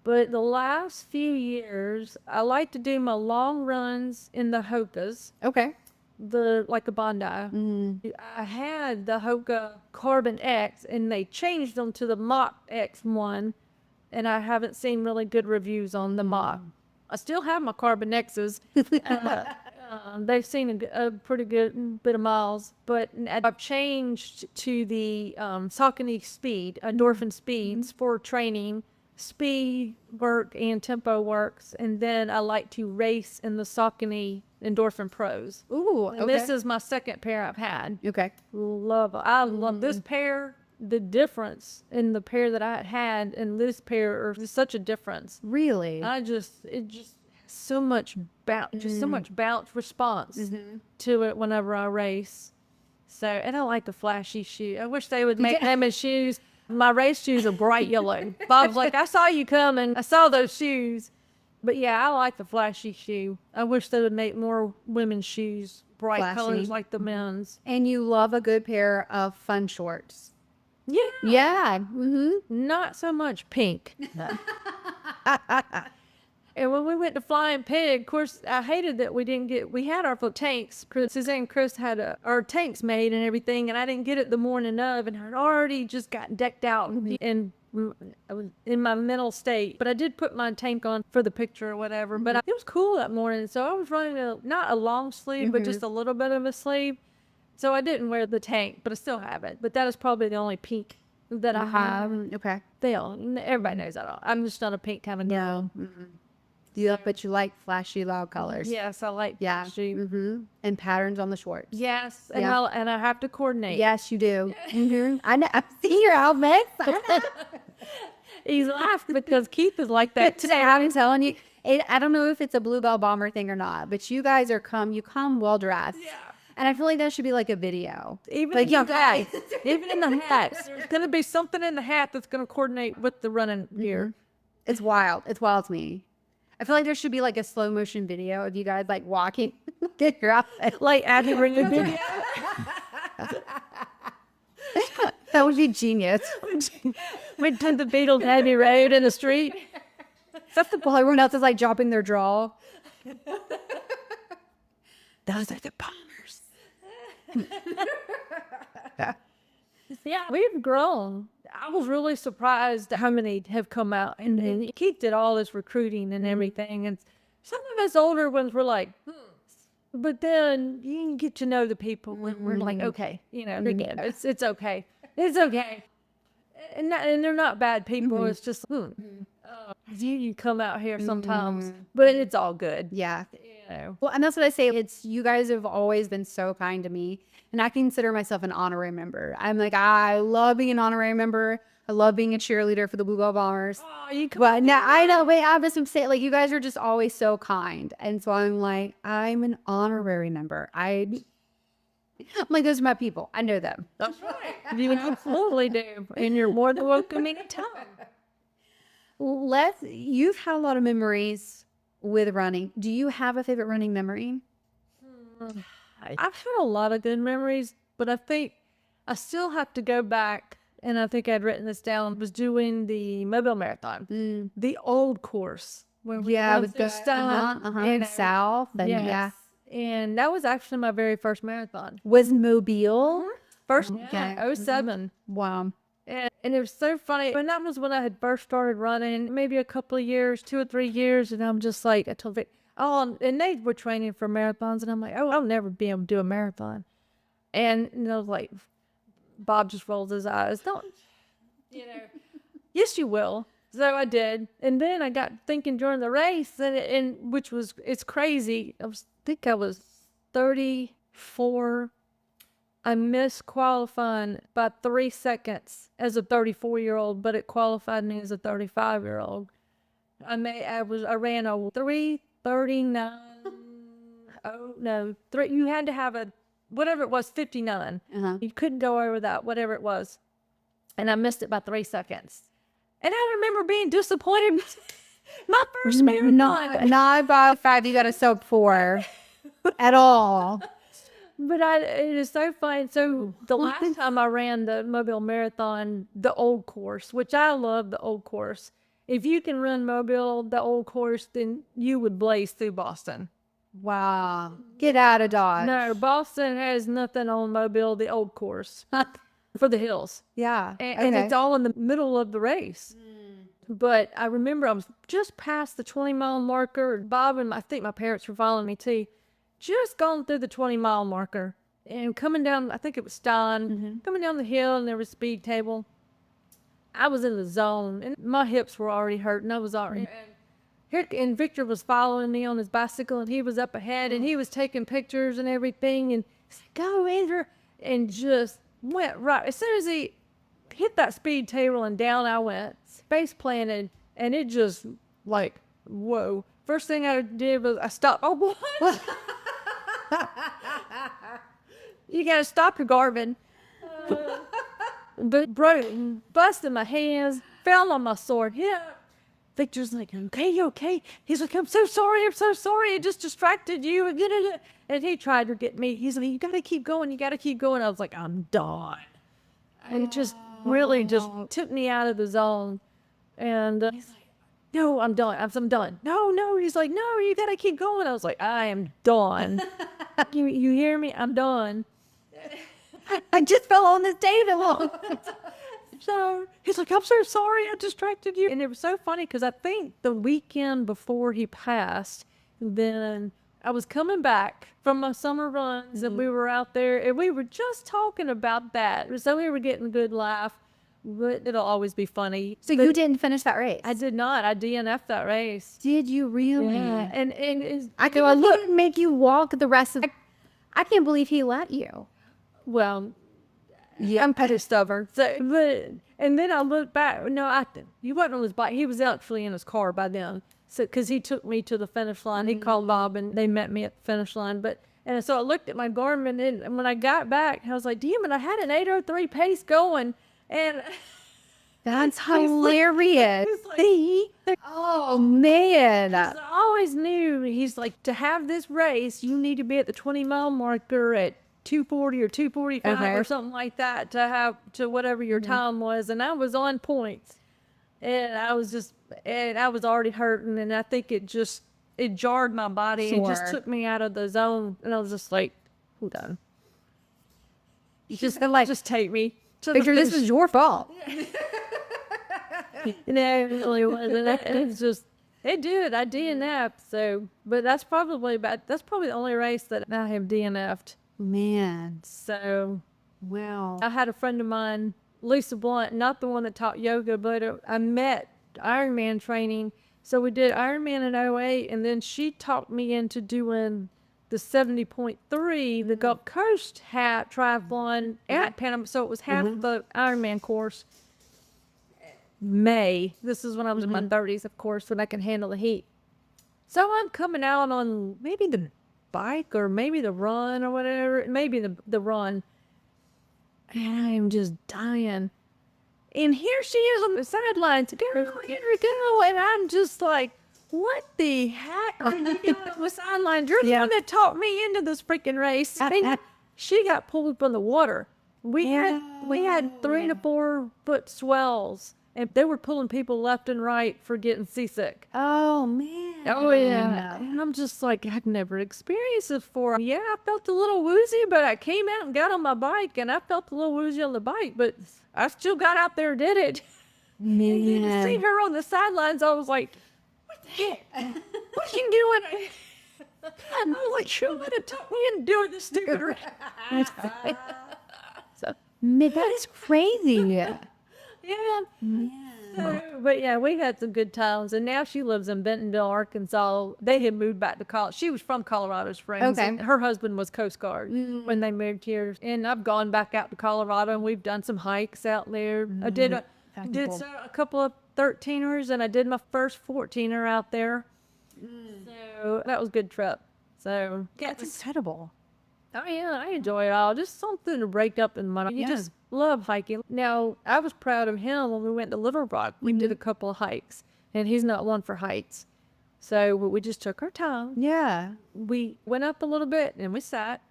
But the last few years, I like to do my long runs in the Hokas. Okay. Like a Bondi. I had the Hoka Carbon X, and they changed them to the Mach X1, and I haven't seen really good reviews on the Mach. I still have my Carbon X's. They've seen a pretty good bit of miles, but I've changed to the Saucony Speed, Endorphin Speeds for training, speed work and tempo works, and then I like to race in the Saucony Endorphin Pros. Ooh, And okay. this is my second pair I've had. Okay. I love this pair. The difference in the pair that I had and this pair are such a difference. Really? It just has so much bounce response to it whenever I race. So, and I like the flashy shoe. I wish they would make them as shoes. My race shoes are bright yellow. Bob's like, I saw you coming. I saw those shoes. But yeah, I like the flashy shoe. I wish they would make more women's shoes bright Flashy. colors like the men's. And you love a good pair of fun shorts. Yeah. Yeah. Mm-hmm. Not so much pink. And when we went to Flying Pig, of course, I hated that we had our tanks. Suzanne and Chris had our tanks made and everything, and I didn't get it the morning of, and I'd already just got decked out and I was in my mental state. But I did put my tank on for the picture or whatever, but it was cool that morning, so I was running not a long sleeve, but just a little bit of a sleeve. So I didn't wear the tank, but I still have it. But that is probably the only pink that I have. Okay. Everybody knows that. I'm just not a pink kind of girl. No. But you like flashy, loud colors. Yes, I like flashy. And patterns on the shorts. Yes, and I have to coordinate. Yes, you do. I know. I've seen your outfits. He's laughing because Keith is like that Today, I'm telling you, I don't know if it's a Bluebell Bomber thing or not, but you guys you come well dressed. Yeah. And I feel like that should be like a video. Even in the hat. Even in the hats. There's going to be something in the hat that's going to coordinate with the running gear. It's wild. It's wild to me. I feel like there should be like a slow motion video of you guys like walking. Get your outfit. Like Abby Ringer video. That would be genius. We did the Beatles Abbey Road in the street. That's the while everyone else is like dropping their draw. Those are the bombers. Yeah, we've grown. I was really surprised at how many have come out. And Keith did all this recruiting and everything. And some of us older ones were like, But then you can get to know the people when we're like, okay, it's okay. It's okay. And they're not bad people. It's just, you come out here sometimes, but it's all good. Yeah. You know. Well, and that's what I say. It's you guys have always been so kind to me. And I consider myself an honorary member. I'm like, I love being an honorary member. I love being a cheerleader for the Bluebell Bombers. Oh, but now I know, wait, I was saying, like, you guys are just always so kind. And so I'm like, I'm an honorary member. I'm like, those are my people. I know them. That's right. You absolutely do. And you're more than welcome anytime. You've had a lot of memories with running. Do you have a favorite running memory? I've had a lot of good memories, but I think I still have to go back, and I think I'd written this down, was doing the Mobile Marathon, the old course. Where we with the and south. And yes. Yeah. And that was actually my very first marathon. Was Mobile? First, Okay. 07. Wow. And it was so funny. And that was when I had first started running, maybe a couple of years, 2 or 3 years. And I'm just like, I told Vic, and they were training for marathons. And I'm like, I'll never be able to do a marathon. And I was like, Bob just rolls his eyes. Don't, yes, you will. So I did. And then I got thinking during the race, and it's crazy. I think I was 34. I missed qualifying by 3 seconds as a 34-year-old, but it qualified me as a 35-year-old. I ran a 3:39. Oh no, you had to have a whatever it was, 59. You couldn't go over that, whatever it was, and I missed it by 3 seconds. And I remember being disappointed. My first marathon. Not by 5, you got a sub 4 at all. But it is so fun. So the last time I ran the Mobile Marathon, the old course, which I love the old course. If you can run Mobile, the old course, then you would blaze through Boston. Wow. Get out of Dodge. No, Boston has nothing on Mobile, the old course, for the hills. Yeah. And it's all in the middle of the race. But I remember I was just past the 20-mile marker. Bob and I think my parents were following me too. Just gone through the 20-mile marker and coming down, I think it was Stein, coming down the hill, and there was a speed table. I was in the zone and my hips were already hurting. I was already. And Victor was following me on his bicycle, and he was up ahead, and he was taking pictures and everything. And he said, "Go, Andrew," and just went right. As soon as he hit that speed table, and down I went, face planted, and it just like, whoa. First thing I did was I stopped. Oh, what? You gotta stop your garbage. But broke, busted my hands, fell on my sword. Yeah. Victor's like, "Okay, you okay?" He's like, I'm so sorry. It just distracted you. And he tried to get me. He's like, you gotta keep going. I was like, I'm done. And it just really just took me out of the zone. And he's like, "No, I'm done. I'm done." No. He's like, "No, you gotta keep going." I was like, I am done. You hear me? I'm done. I just fell on this table. So he's like, "I'm so sorry, I distracted you." And it was so funny because I think the weekend before he passed, then I was coming back from my summer runs, and we were out there, and we were just talking about that. So we were getting a good laugh, but it'll always be funny. So you didn't finish that race? I did not. I DNF'd that race. Did you really? Yeah. And I go, look, make you walk the rest of. I can't believe he let you. Well, yeah, I'm pretty stubborn. So, and then I looked back. No, he wasn't on his bike. He was actually in his car by then. So, because he took me to the finish line. He called Bob, and they met me at the finish line. And so I looked at my Garmin, and when I got back, I was like, damn it, I had an 8:03 pace going. And that's hilarious. Like, oh, man. I always knew, he's like, to have this race, you need to be at the 20-mile marker at 2:40 or 2:45 or something like that to whatever your time was. And I was on points, and I was already hurting, and I think it jarred my body. Sure. It just took me out of the zone, and I was just like, "Who done? Just take me." Victor, this was your fault. No, it really wasn't. It's just, it did. I DNF'd. So, but that's probably the only race that I have DNF'd. Man. So, wow. I had a friend of mine, Lisa Blunt, not the one that taught yoga, but I met Ironman training. So we did Ironman in 08, and then she talked me into doing the 70.3, the Gulf Coast triathlon at Panama. So it was half the Ironman course. This is when I was in my 30s, of course, when I can handle the heat. So I'm coming out on maybe the bike or maybe the run or whatever, maybe the run, and I am just dying. And here she is on the sidelines, go, and I'm just like, what the heck are you doing on the sidelines? You're the one that taught me into this freaking race. And she got pulled from the water. We had 3 to 4 foot swells, and they were pulling people left and right for getting seasick. Oh, man. Oh, yeah. And I'm just like, I'd never experienced this before. Yeah, I felt a little woozy, but I came out and got on my bike, and I felt a little woozy on the bike, but I still got out there and did it. Man. And then to see her on the sidelines, I was like, what the heck? What you doing? I was like, she would have taught me into doing this stupid race. Man, that's crazy. Yeah. Man. but yeah, we had some good times. And now she lives in Bentonville, Arkansas. They had moved back to college. She was from Colorado Springs. Okay. And her husband was Coast Guard when they moved here. And I've gone back out to Colorado and we've done some hikes out there. I did cool. a couple of 13ers and I did my first 14er out there. So that was a good trip. So yeah, That's incredible. oh yeah, I enjoy it all. Just something to break up in my. You just love hiking. Now I was proud of him when we went to Little Rock. We did a couple of hikes, and he's not one for heights, so we just took our time. Yeah. We went up a little bit and we sat,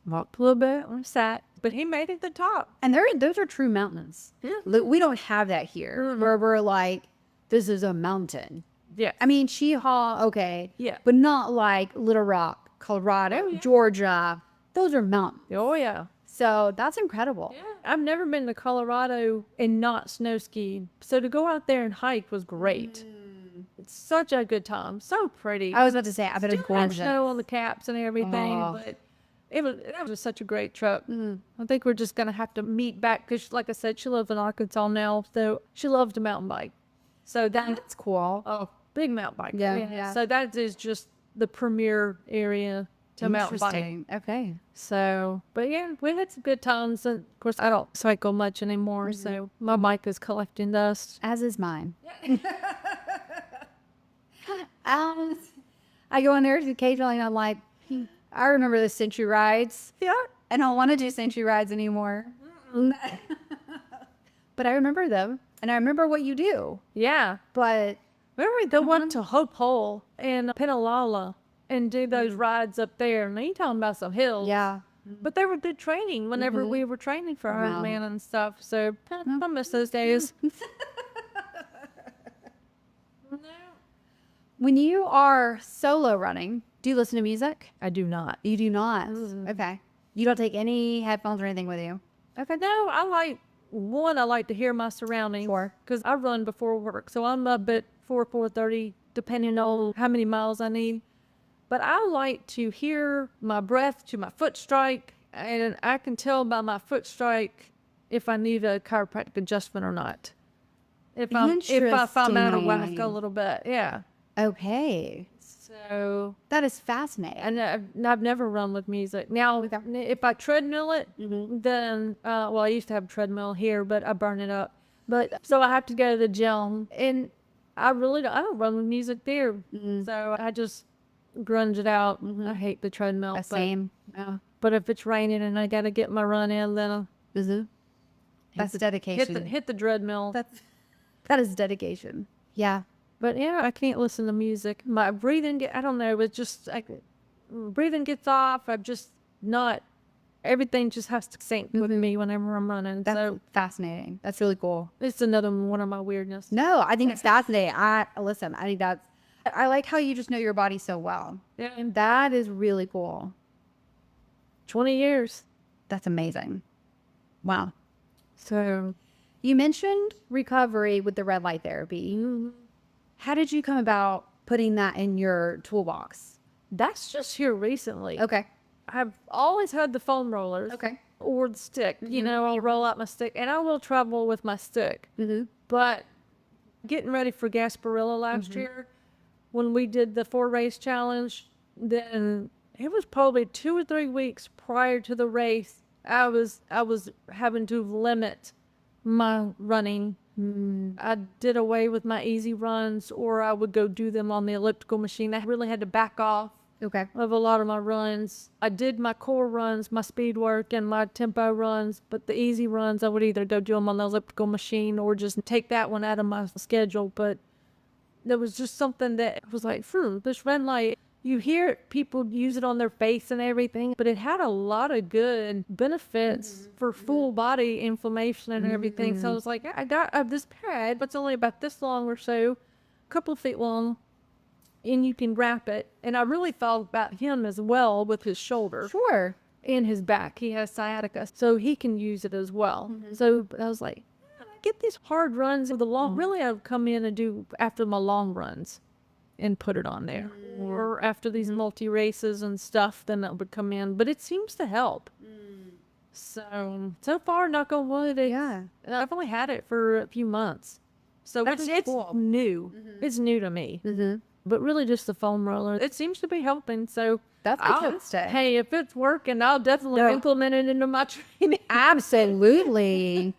walked a little bit and we sat, but he made it to the top. And those are true mountains. Yeah. Look, we don't have that here where we're like, this is a mountain. Yeah, I mean, Cheehaw, okay. Yeah. But not like Little Rock, Colorado, Georgia. Those are mountains. oh yeah. So that's incredible. Yeah. I've never been to Colorado and not snow skied, so to go out there and hike was great. It's such a good time, so pretty. I was about to say, I bet it's Still had gorgeous. snow on the caps and everything, Oh. but that was such a great trip. I think we're just gonna have to meet back because, like I said, she lives in Arkansas now, so she loves to mountain bike. So That's cool. oh, big mountain bike. Yeah. So that is just the premier area to mountain bike. Interesting. Okay. So, but yeah, we had some good times. And of course, I don't cycle much anymore, so my bike is collecting dust. As is mine. I go in there occasionally and I'm like, I remember the century rides. Yeah. I don't want to do century rides anymore. But I remember them and I remember what you do. Yeah. But Remember the one to Hope Hole and Pensacola and do those rides up there. Now you talking about some hills. yeah. But they were good training whenever we were training for Wow. Ironman and stuff. So I miss those days. When you are solo running, do you listen to music? I do not. You do not. Okay. You don't take any headphones or anything with you. Okay. No, I like to hear my surroundings. Sure. Because I run before work. So I'm up at 4:30, depending on how many miles I need. But I like to hear my breath to my foot strike. And I can tell by my foot strike if I need a chiropractic adjustment or not. If I'm out of whack Interesting. a little bit. Yeah. Okay. So, That is fascinating. and I've never run with music. Now, if I treadmill it, then, well, I used to have a treadmill here, but I burned it up. But, so I have to go to the gym, and I don't run with music there. So I just grunge it out. I hate the treadmill. Same. Yeah. But if it's raining and I got to get my run in, then That's dedication. hit the treadmill. That is dedication. Yeah. But yeah, I can't listen to music. My breathing, I don't know, it's just breathing gets off. I'm just not, everything just has to sync with me whenever I'm running. That's So fascinating. That's really cool. it's another one of my weirdness. No, I think it's fascinating. I think I like how you just know your body so well. Yeah. And that is really cool. 20 years. That's amazing. Wow. So You mentioned recovery with the red light therapy. How did you come about putting that in your toolbox? that's just here recently. Okay. I've always had the foam rollers. Okay. Or the stick. You know, I'll roll out my stick and I will travel with my stick. But getting ready for Gasparilla last year, when we did the 4-race challenge, then it was probably 2 or 3 weeks prior to the race. I was having to limit my running. I did away with my easy runs, or I would go do them on the elliptical machine. I really had to back off Okay. of a lot of my runs. I did my core runs, my speed work, and my tempo runs, but the easy runs, I would either go do them on the elliptical machine or just take that one out of my schedule. But there was just something that was like, this red light, you hear people use it on their face and everything, but it had a lot of good benefits for full body inflammation and everything. So I was like, I got this pad, but it's only about this long or so, a couple of feet long, and you can wrap it. And I really thought about him as well with his shoulder Sure. and his back. He has sciatica, so he can use it as well. So I was like, I get these hard runs with the long. Really, I would come in and do after my long runs and put it on there. Or after these multi races and stuff, then it would come in. But it seems to help. So far, knock on wood, Yeah. I've only had it for a few months. So That's it's cool. new. It's new to me. But really just the foam roller. It seems to be helping. So That's fantastic. hey, if it's working, I'll definitely implement it into my training. Absolutely.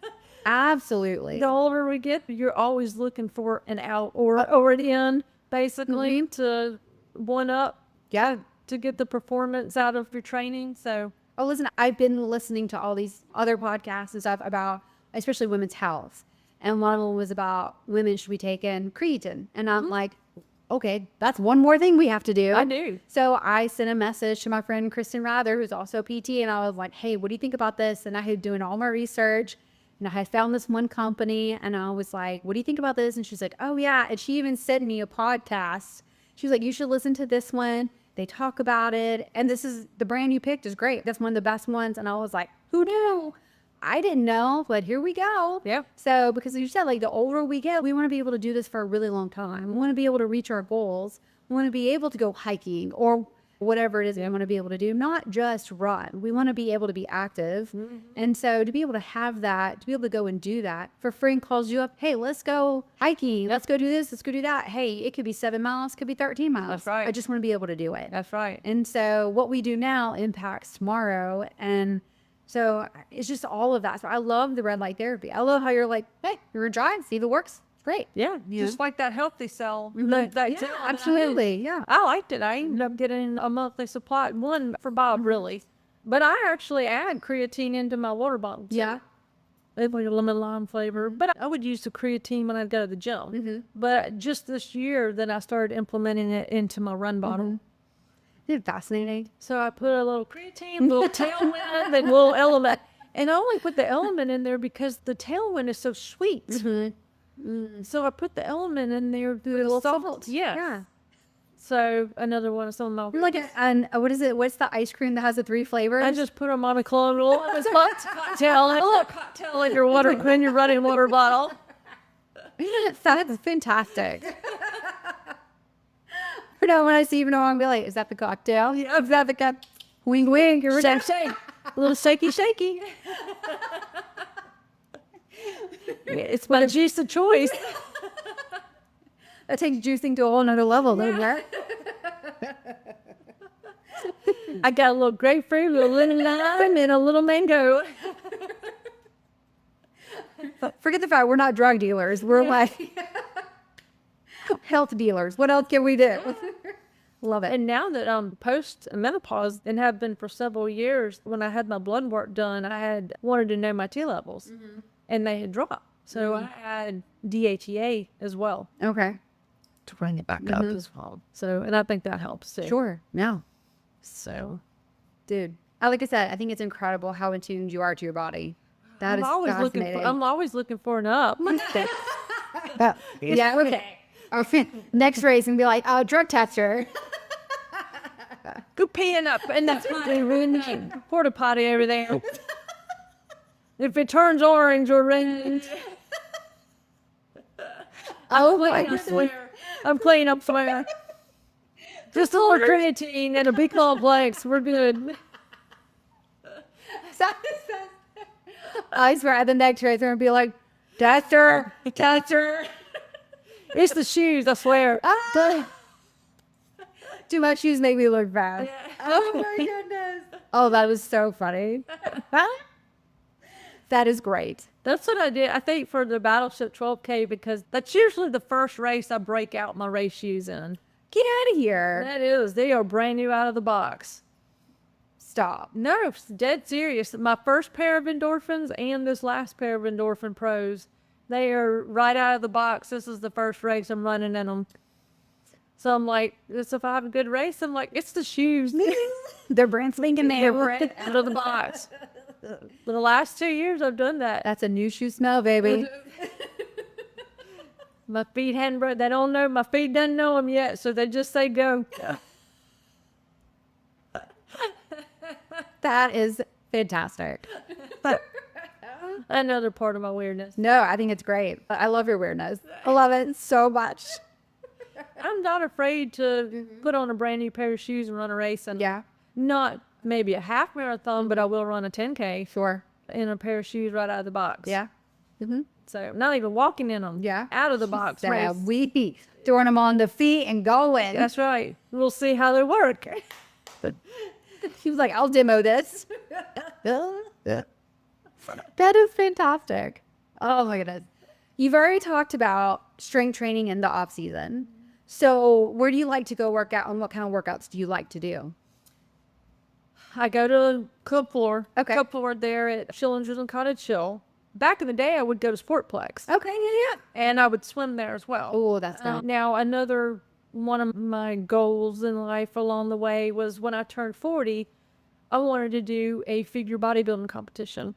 Absolutely. The older we get, you're always looking for an out or an in, basically, to one up, Yeah. to get the performance out of your training. So Oh, listen, I've been listening to all these other podcasts and stuff about, especially women's health. And one of them was about women should be taking creatine. And I'm like, okay, that's one more thing we have to do. I do. So I sent a message to my friend Kristen Rather, who's also a PT, and I was like, hey, what do you think about this? And I had doing all my research, and I had found this one company, and I was like, what do you think about this? And she's like, oh yeah. And she even sent me a podcast. She was like, you should listen to this one. They talk about it. And this is the brand you picked is great. That's one of the best ones. And I was like, who knew? I didn't know, but here we go. Yeah. So because you said, like, the older we get, we want to be able to do this for a really long time. We want to be able to reach our goals. We want to be able to go hiking or whatever it is we want to be able to do, not just run. We want to be able to be active. And so to be able to have that, to be able to go and do that, if a friend calls you up, hey, let's go hiking, let's go do this, let's go do that. Hey, it could be 7 miles, could be 13 miles. That's right. I just want to be able to do it. that's right. And so what we do now impacts tomorrow. And so it's just all of that. So I love the red light therapy. I love how you're like, hey, you're gonna try and see if it works. Great. Yeah, just like that healthy cell. That Yeah, gel. absolutely. Yeah. I liked it. I ended up getting a monthly supply, one for Bob, really. But I actually add creatine into my water bottle. Too. Yeah. It's like a lemon lime flavor. But I would use the creatine when I'd go to the gym. But just this year, then I started implementing it into my run bottle. Isn't it fascinating? So I put a little creatine, a little tailwind, and a little element. And I only put the element in there because the tailwind is so sweet. So I put the element in there. A little salt. Yeah. Yeah. So another one is on my. You're like, and what is it? What's the ice cream that has the 3 flavors? I just put them on a clonal. It's cocktail. A little cocktail in your water when you're running water bottle. That's fantastic. You know, when I see you, I'm gonna be like, is that the cocktail? Yeah, is that the cocktail? Wink, wink. You're Shake, shake. A little shaky, shaky. It's my juice of choice. That takes juicing to a whole nother level, doesn't it? I got a little grapefruit, a little lemon lime, and a little mango. Forget the fact we're not drug dealers. We're like health dealers. What else can we do? Love it. And now that I'm post menopause and have been for several years, when I had my blood work done, I had wanted to know my T levels, and they had dropped. So I had DHEA as well. Okay. To bring it back up as well. So, and I think that helps too. Sure. Yeah. So, Dude, like I said, I think it's incredible how in tune you are to your body. That is fascinating. I'm always looking for an up. Yeah, okay. Our next race and be like, drug tester. Go peeing up, and that's my porta potty over there. If it turns orange or red, I swear. I'm clean up somewhere. Just a little creatine and a big complex. We're good. I swear, at the next race, I'm going to be like, tester. It's the shoes, I swear. Too much shoes make me look bad. Oh my goodness. Oh, that was so funny. That is great. That's what I did, I think, for the Battleship 12K, because that's usually the first race I break out my race shoes in. Get out of here. That is. They are brand new out of the box. Stop. No, it's dead serious. My first pair of endorphins and this last pair of endorphin pros, they are right out of the box. This is the first race I'm running in them. So I'm like, if I have a good race, I'm like, it's the shoes. They're brand spanking there. They're brand out of the box. For the last 2 years, I've done that. That's a new shoe smell, baby. My feet hadn't broke. They don't know. My feet doesn't know them yet, so they just say go. That is fantastic. Another part of my weirdness. No, I think it's great. I love your weirdness. I love it so much. I'm not afraid to put on a brand new pair of shoes and run a race. And Yeah. not maybe a half marathon, but I will run a 10K Sure. in a pair of shoes right out of the box. Yeah. So not even walking in them. Yeah. Out of the box. Yeah, race. we throwing them on the feet and going. That's right. We'll see how they work. He was like, I'll demo this. That is fantastic. Oh my goodness. You've already talked about strength training in the off season. So where do you like to go work out, and what kind of workouts do you like to do? I go to club floor. Okay. Club floor there at Schillingers and Cottage Hill. Back in the day, I would go to Sportplex. Okay, yeah. And I would swim there as well. Oh, that's nice. Now, another one of my goals in life along the way was when I turned 40, I wanted to do a figure bodybuilding competition.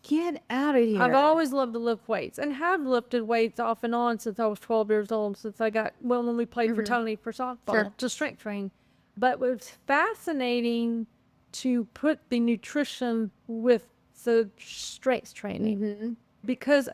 Get out of here. I've always loved to lift weights and have lifted weights off and on since I was 12 years old, since I got, when we played for Tony for softball, to strength train. But it was fascinating to put the nutrition with the strength training. Because,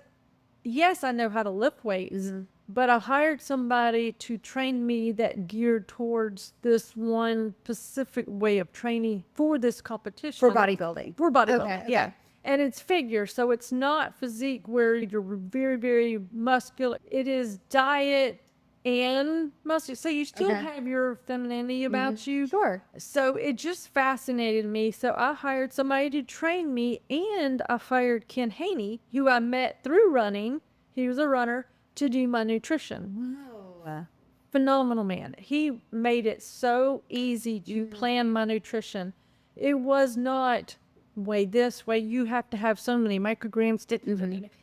yes, I know how to lift weights, but I hired somebody to train me that geared towards this one specific way of training for this competition. For bodybuilding. For bodybuilding, Okay. yeah. And it's figure, so it's not physique where you're very, very muscular. It is diet and muscular. So you still have your femininity about you. Sure. So it just fascinated me. So I hired somebody to train me, and I hired Ken Haney, who I met through running. He was a runner, to do my nutrition. Wow. Phenomenal man. He made it so easy to plan my nutrition. It was not weigh this way. You have to have so many micrograms.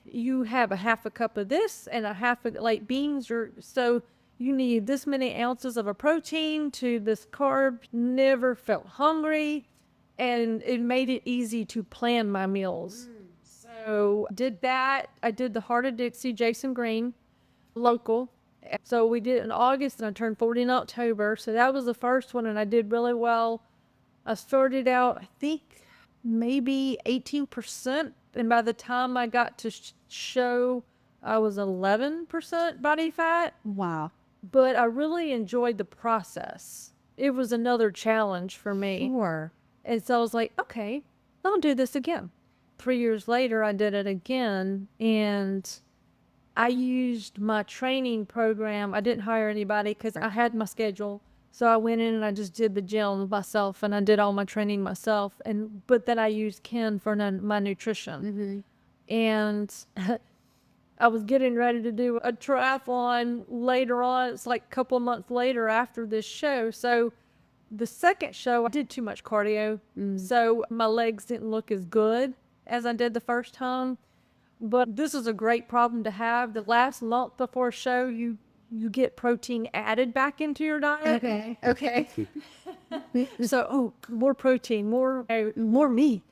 You have a half a cup of this and a half of like beans, or so you need this many ounces of a protein to this carb. Never felt hungry, and it made it easy to plan my meals. So did that. I did the Heart of Dixie, Jason Green, local. So we did it in August, and I turned 40 in October. So that was the first one, and I did really well. I started out, I think, maybe 18%. And by the time I got to show, I was 11% body fat. Wow. But I really enjoyed the process. It was another challenge for me. Sure. And so I was like, okay, I'll do this again. 3 years later, I did it again. And I used my training program. I didn't hire anybody because I had my schedule. So I went in and I just did the gym myself, and I did all my training myself. But then I used Ken for my nutrition. And I was getting ready to do a triathlon later on. It's like a couple of months later after this show. So the second show, I did too much cardio. So my legs didn't look as good as I did the first time. But this is a great problem to have. The last month before a show, you get protein added back into your diet. Okay. So, more protein, more meat,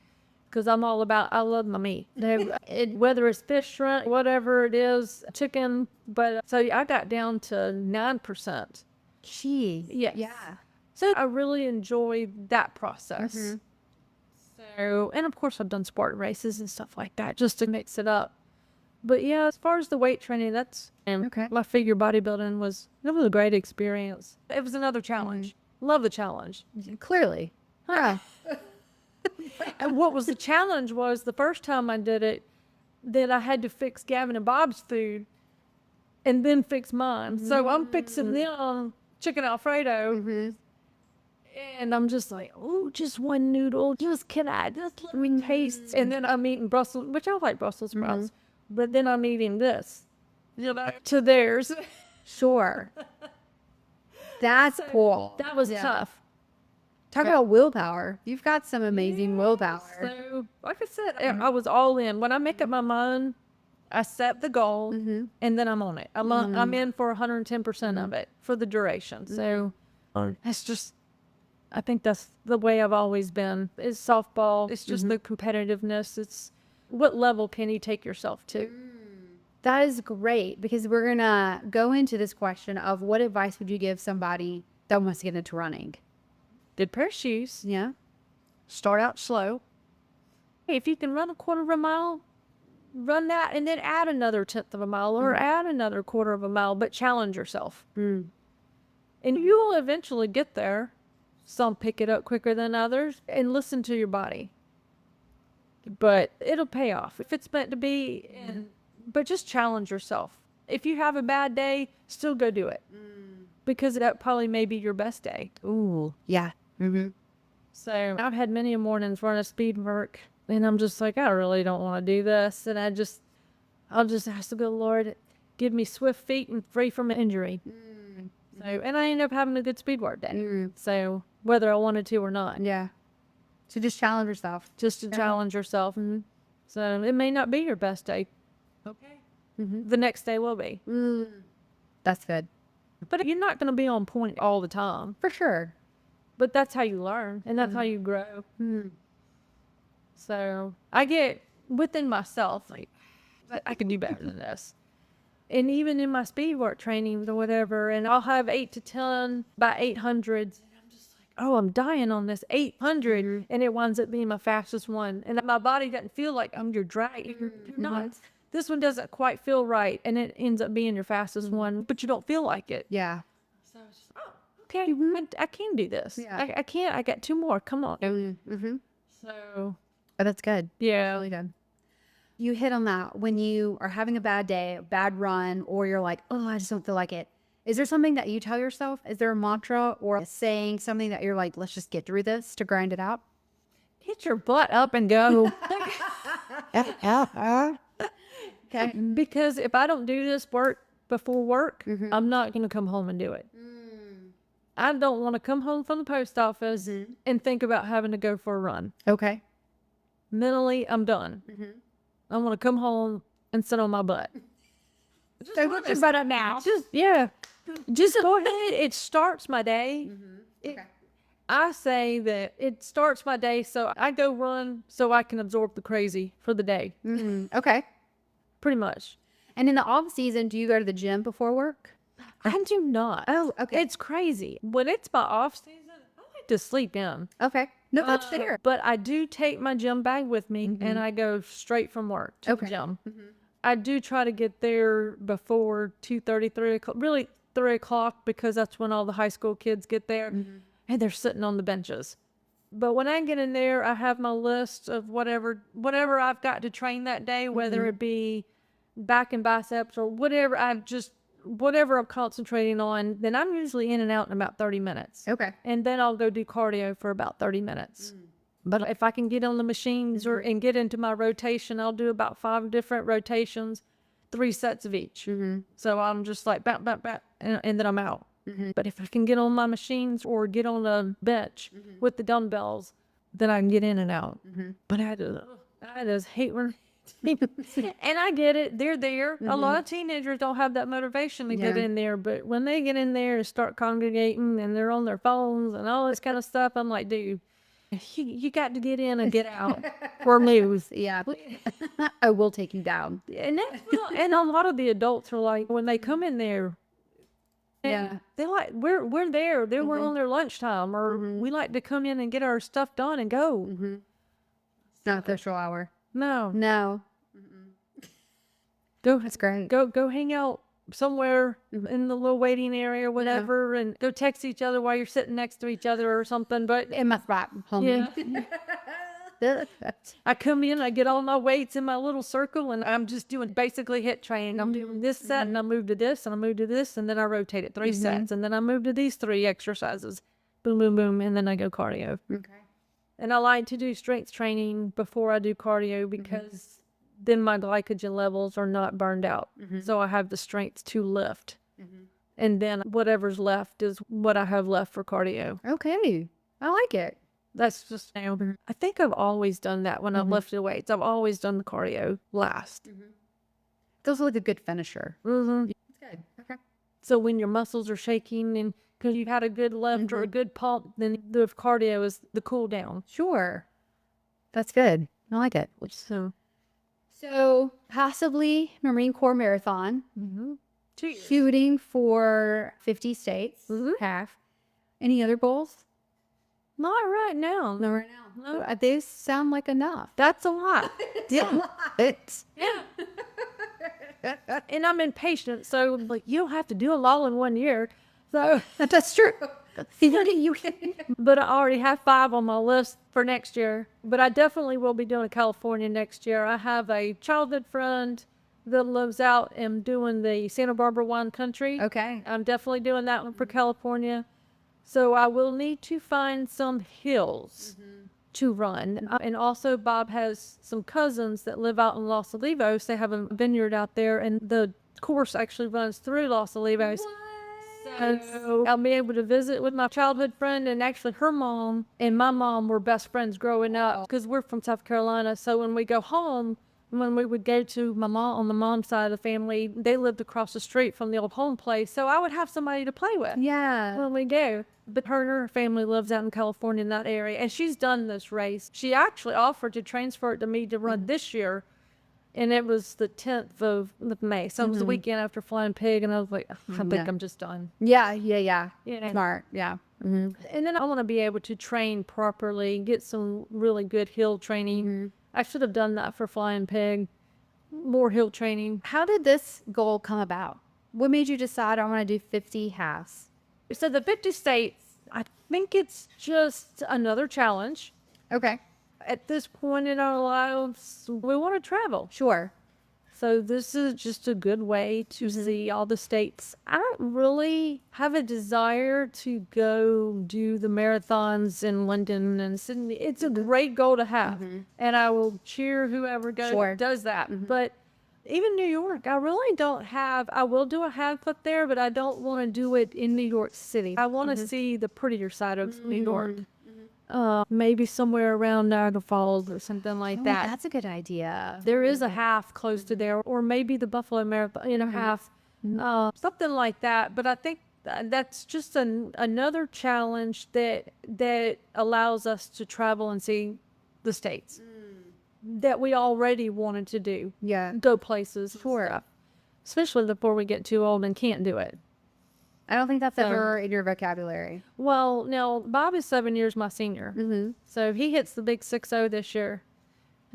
because I'm all about, I love my meat. Whether it's fish, shrimp, whatever it is, chicken. But so I got down to 9%. Gee. Yes. Yeah. So I really enjoyed that process. So, and of course I've done Spartan races and stuff like that just to mix it up. But yeah, as far as the weight training, that's my figure bodybuilding was a great experience. It was another challenge. Love the challenge. Clearly. Huh. And what was the challenge was the first time I did it, that I had to fix Gavin and Bob's food and then fix mine. So I'm fixing them chicken Alfredo. And I'm just like, just one noodle. Just let me taste. And then I'm eating Brussels, which I like Brussels sprouts. But then I'm eating this, to theirs. Sure. That's cool. That was tough. Talk about willpower. You've got some amazing willpower. So, like I said, I was all in. When I make up my mind, I set the goal, and then I'm on it. I'm in for 110% of it for the duration. So that's just, I think that's the way I've always been. It's softball. It's just the competitiveness. It's what level can you take yourself to? That is great, because we're going to go into this question of what advice would you give somebody that wants to get into running? Good pair of shoes. Yeah. Start out slow. If you can run a quarter of a mile, run that and then add another 1/10 of a mile or add another quarter of a mile, but challenge yourself. And you will eventually get there. Some pick it up quicker than others, and listen to your body. But it'll pay off. If it's meant to be, and but just challenge yourself. If you have a bad day, still go do it. Because that probably may be your best day. Ooh, yeah. Mm-hmm. So I've had many mornings run a speed work, and I'm just like, I really don't want to do this. And I'll just ask the good Lord, give me swift feet and free from injury. So, and I end up having a good speed work day. So whether I wanted to or not. Yeah. So just challenge yourself. Just to challenge yourself. So it may not be your best day. Okay. The next day will be. That's good. But you're not going to be on point all the time. For sure. But that's how you learn, and that's how you grow. So I get within myself, like, I can do better than this. And even in my speed work trainings or whatever, and I'll have 8 to 10 by 800s. And I'm just like, oh, I'm dying on this 800. And it winds up being my fastest one. And my body doesn't feel like I'm your drag. You're not. This one doesn't quite feel right. And it ends up being your fastest one, but you don't feel like it. Yeah. So it's just, oh, okay, I can do this. Yeah. I can't. I got 2 more. Come on. So. Oh, that's good. Yeah. Really good. You hit on that when you are having a bad day, a bad run, or you're like, oh, I just don't feel like it. Is there something that you tell yourself? Is there a mantra or a saying, something that you're like, let's just get through this to grind it out? Get your butt up and go. Okay. Because if I don't do this work before work, I'm not going to come home and do it. I don't want to come home from the post office and think about having to go for a run. Okay. Mentally, I'm done. I want to come home and sit on my butt. So put your butt up now. Just go ahead. It starts my day. Okay. I say that it starts my day, so I go run so I can absorb the crazy for the day. Okay. Pretty much. And in the off season, do you go to the gym before work? I do not. Oh, okay. It's crazy. When it's my off season, I like to sleep in. Okay. No, that's fair. But I do take my gym bag with me, and I go straight from work to the gym. I do try to get there before 2:30, 3 o'clock, really 3 o'clock, because that's when all the high school kids get there, and they're sitting on the benches. But when I get in there, I have my list of whatever I've got to train that day, whether it be back and biceps or whatever I'm concentrating on, then I'm usually in and out in about 30 minutes. Okay. And then I'll go do cardio for about 30 minutes. But if I can get on the machines and get into my rotation, I'll do about 5 different rotations, 3 sets of each. So I'm just like, bap, bap, bap, and then I'm out. But if I can get on my machines or get on a bench with the dumbbells, then I can get in and out. But I just hate when... And I get it. They're there. A lot of teenagers don't have that motivation to get in there. But when they get in there and start congregating and they're on their phones and all this kind of stuff, I'm like, dude, you got to get in and get out for news. Yeah. I will take you down. And and a lot of the adults are like, when they come in there, they're like, we're there. We're on their lunchtime, or we like to come in and get our stuff done and go. It's not official hour. No. That's great. Go hang out somewhere in the little waiting area or whatever, and go text each other while you're sitting next to each other or something. But In my spot, homie. I come in, I get all my weights in my little circle, and I'm just doing basically HIIT training. I'm doing this set, and I move to this, and I move to this, and then I rotate it 3 sets, and then I move to these 3 exercises. Boom, boom, boom, and then I go cardio. Okay. And I like to do strength training before I do cardio, because then my glycogen levels are not burned out. So I have the strength to lift. And then whatever's left is what I have left for cardio. Okay. I like it. That's just, I think I've always done that when I've lifted weights. I've always done the cardio last. Feels like a good finisher. It's good. Okay. So when your muscles are shaking and because you've had a good lift or a good pump, then the cardio is the cool down. Sure. That's good. I like it. So possibly Marine Corps Marathon. Shooting for 50 states. Half. Any other goals? Not right now. No, right now. No. They sound like enough. That's a lot. It's And I'm impatient, so like, you don't have to do them all in 1 year. So that's true. But I already have 5 on my list for next year. But I definitely will be doing California next year. I have a childhood friend that lives out and doing the Santa Barbara wine country. Okay. I'm definitely doing that one for California. So I will need to find some hills to run. And also Bob has some cousins that live out in Los Olivos. They have a vineyard out there, and the course actually runs through Los Olivos. So I'll be able to visit with my childhood friend, and actually her mom and my mom were best friends growing up because we're from South Carolina. So when we go home, when we would go to my mom on the mom's side of the family, they lived across the street from the old home place. So I would have somebody to play with Yeah. when we go. But her and her family lives out in California in that area, and she's done this race. She actually offered to transfer it to me to run this year, and it was the 10th of May. So it was the weekend after Flying Pig, and I was like, I think I'm just done. Yeah. Yeah. Smart. Yeah. And then I want to be able to train properly, get some really good hill training. I should have done that for Flying Pig, more hill training. How did this goal come about? What made you decide I want to do 50 halves? So the 50 states, I think it's just another challenge. Okay. At this point in our lives, we want to travel. Sure. So this is just a good way to see all the states. I don't really have a desire to go do the marathons in London and Sydney. It's a great goal to have, and I will cheer whoever does that. But even New York, I really don't have. I will do a half foot there, but I don't want to do it in New York City. I want to see the prettier side of New York. Maybe somewhere around Niagara Falls or something like that. That's a good idea. There is a half close to there, or maybe the Buffalo Marathon, half, something like that. But I think that's just another challenge that allows us to travel and see the states that we already wanted to do. Yeah. Go places for it, especially before we get too old and can't do it. I don't think that's ever in your vocabulary. Well, now Bob is 7 years my senior, so he hits the big 6-0 this year.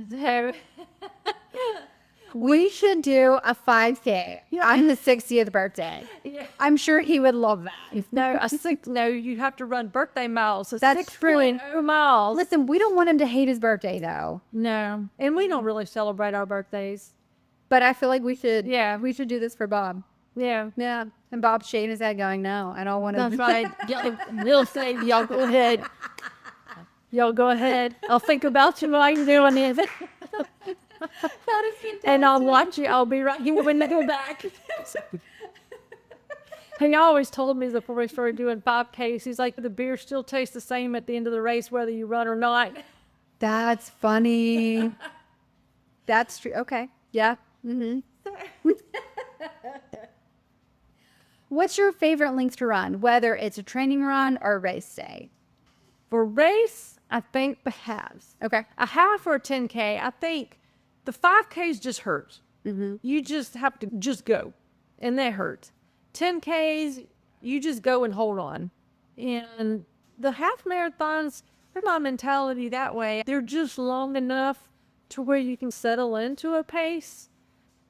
So We should do a 5K on his 60th birthday. Yeah. I'm sure he would love that. No, you have to run birthday miles. So That's 6.0 miles. Listen, we don't want him to hate his birthday, though. No, and we don't really celebrate our birthdays. But I feel like we should. Yeah. We should do this for Bob. Yeah. Yeah. And Bob's shaking his head going, no, I don't want to. That's right. They'll say, y'all go ahead. Y'all go ahead. I'll think about you while you're doing it. And I'll watch you. I'll be right here when they go back. And he always told me before we started doing 5Ks, he's like, the beer still tastes the same at the end of the race, whether you run or not. That's funny. That's true. Okay. Yeah. What's your favorite length to run, whether it's a training run or a race day? For race, I think the halves. Okay. A half or a 10K, I think the 5Ks just hurt. You just have to just go, and that hurts. 10Ks, you just go and hold on. And the half marathons, for my mentality that way, they're just long enough to where you can settle into a pace.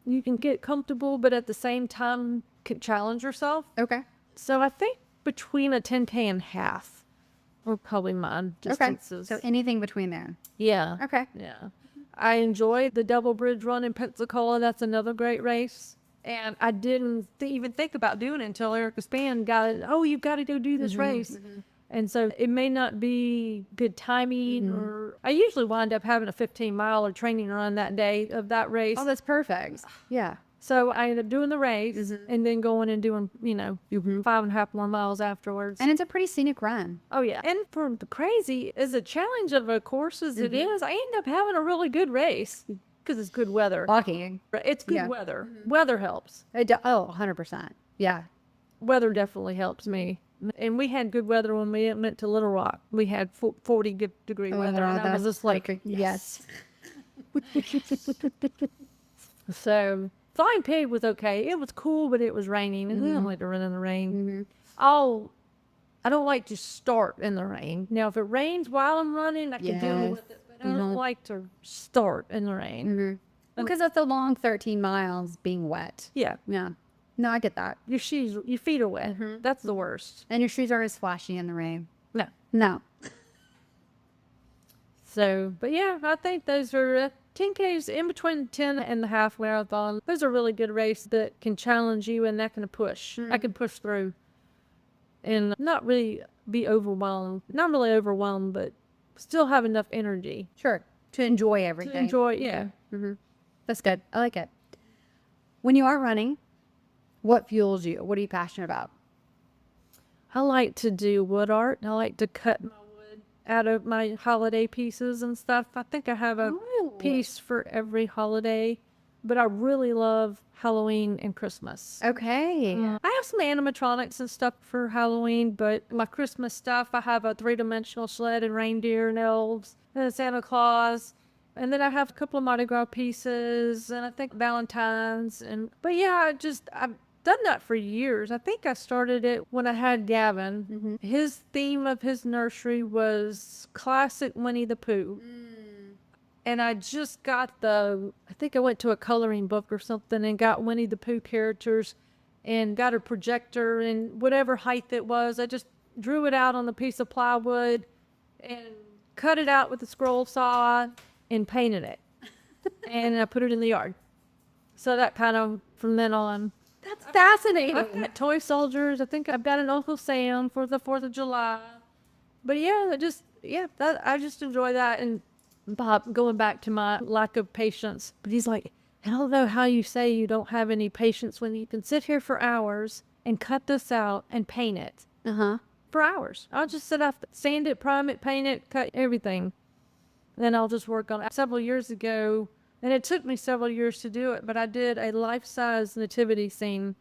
You can get comfortable, but at the same time, can challenge yourself. Okay. So I think between a 10K and half are probably mine distances. So anything between there. Yeah. Okay. Yeah. I enjoyed the Double Bridge Run in Pensacola. That's another great race. And I didn't even think about doing it until Erica Span got it. Oh, you've got to go do this race. And so it may not be good timing, or I usually wind up having a 15-mile or training run that day of that race. Oh, that's perfect. Yeah. So I ended up doing the race and then going and doing, 5.5 more miles afterwards. And it's a pretty scenic run. Oh, yeah. And for the crazy, as a challenge of a course as it is, I end up having a really good race because it's good weather. Lucky. It's good weather. Weather helps. 100%. Yeah. Weather definitely helps me. And we had good weather when we went to Little Rock. We had 40-degree weather. And I was just like, yes. So Flying Pig was okay. It was cool, but it was raining. And I don't like to run in the rain. I don't like to start in the rain. Now, if it rains while I'm running, I can deal with it. But I don't like to start in the rain. Because that's a long 13 miles being wet. Yeah. Yeah. No, I get that. Your feet are wet. That's the worst. And your shoes are as splashy in the rain. No. No. So, but yeah, I think those are 10Ks in between 10 and the half marathon. Those are really good races that can challenge you and that can push. I can push through and not really be overwhelmed. Not really overwhelmed, but still have enough energy. Sure. To enjoy everything. To enjoy, yeah. That's good. I like it. When you are running, what fuels you? What are you passionate about? I like to do wood art. I like to cut my wood out of my holiday pieces and stuff. I think I have a piece for every holiday, but I really love Halloween and Christmas. Okay. I have some animatronics and stuff for Halloween, but my Christmas stuff, I have a 3-dimensional sled and reindeer and elves and Santa Claus. And then I have a couple of Mardi Gras pieces and I think Valentine's. But yeah, I've done that for years. I think I started it when I had Gavin. His theme of his nursery was classic Winnie the Pooh. And I just got I think I went to a coloring book or something and got Winnie the Pooh characters and got a projector and whatever height it was. I just drew it out on a piece of plywood and cut it out with a scroll saw and painted it. And I put it in the yard. So that kind of, from then on. That's fascinating. I've got toy soldiers. I think I've got an Uncle Sam for the 4th of July. But yeah, I just enjoy that. And Bob, going back to my lack of patience, but he's like, I don't know how you say you don't have any patience when you can sit here for hours and cut this out and paint it. For hours. I'll just sit up, sand it, prime it, paint it, cut everything. Then I'll just work on it. Several years ago, and it took me several years to do it, but I did a life-size nativity scene.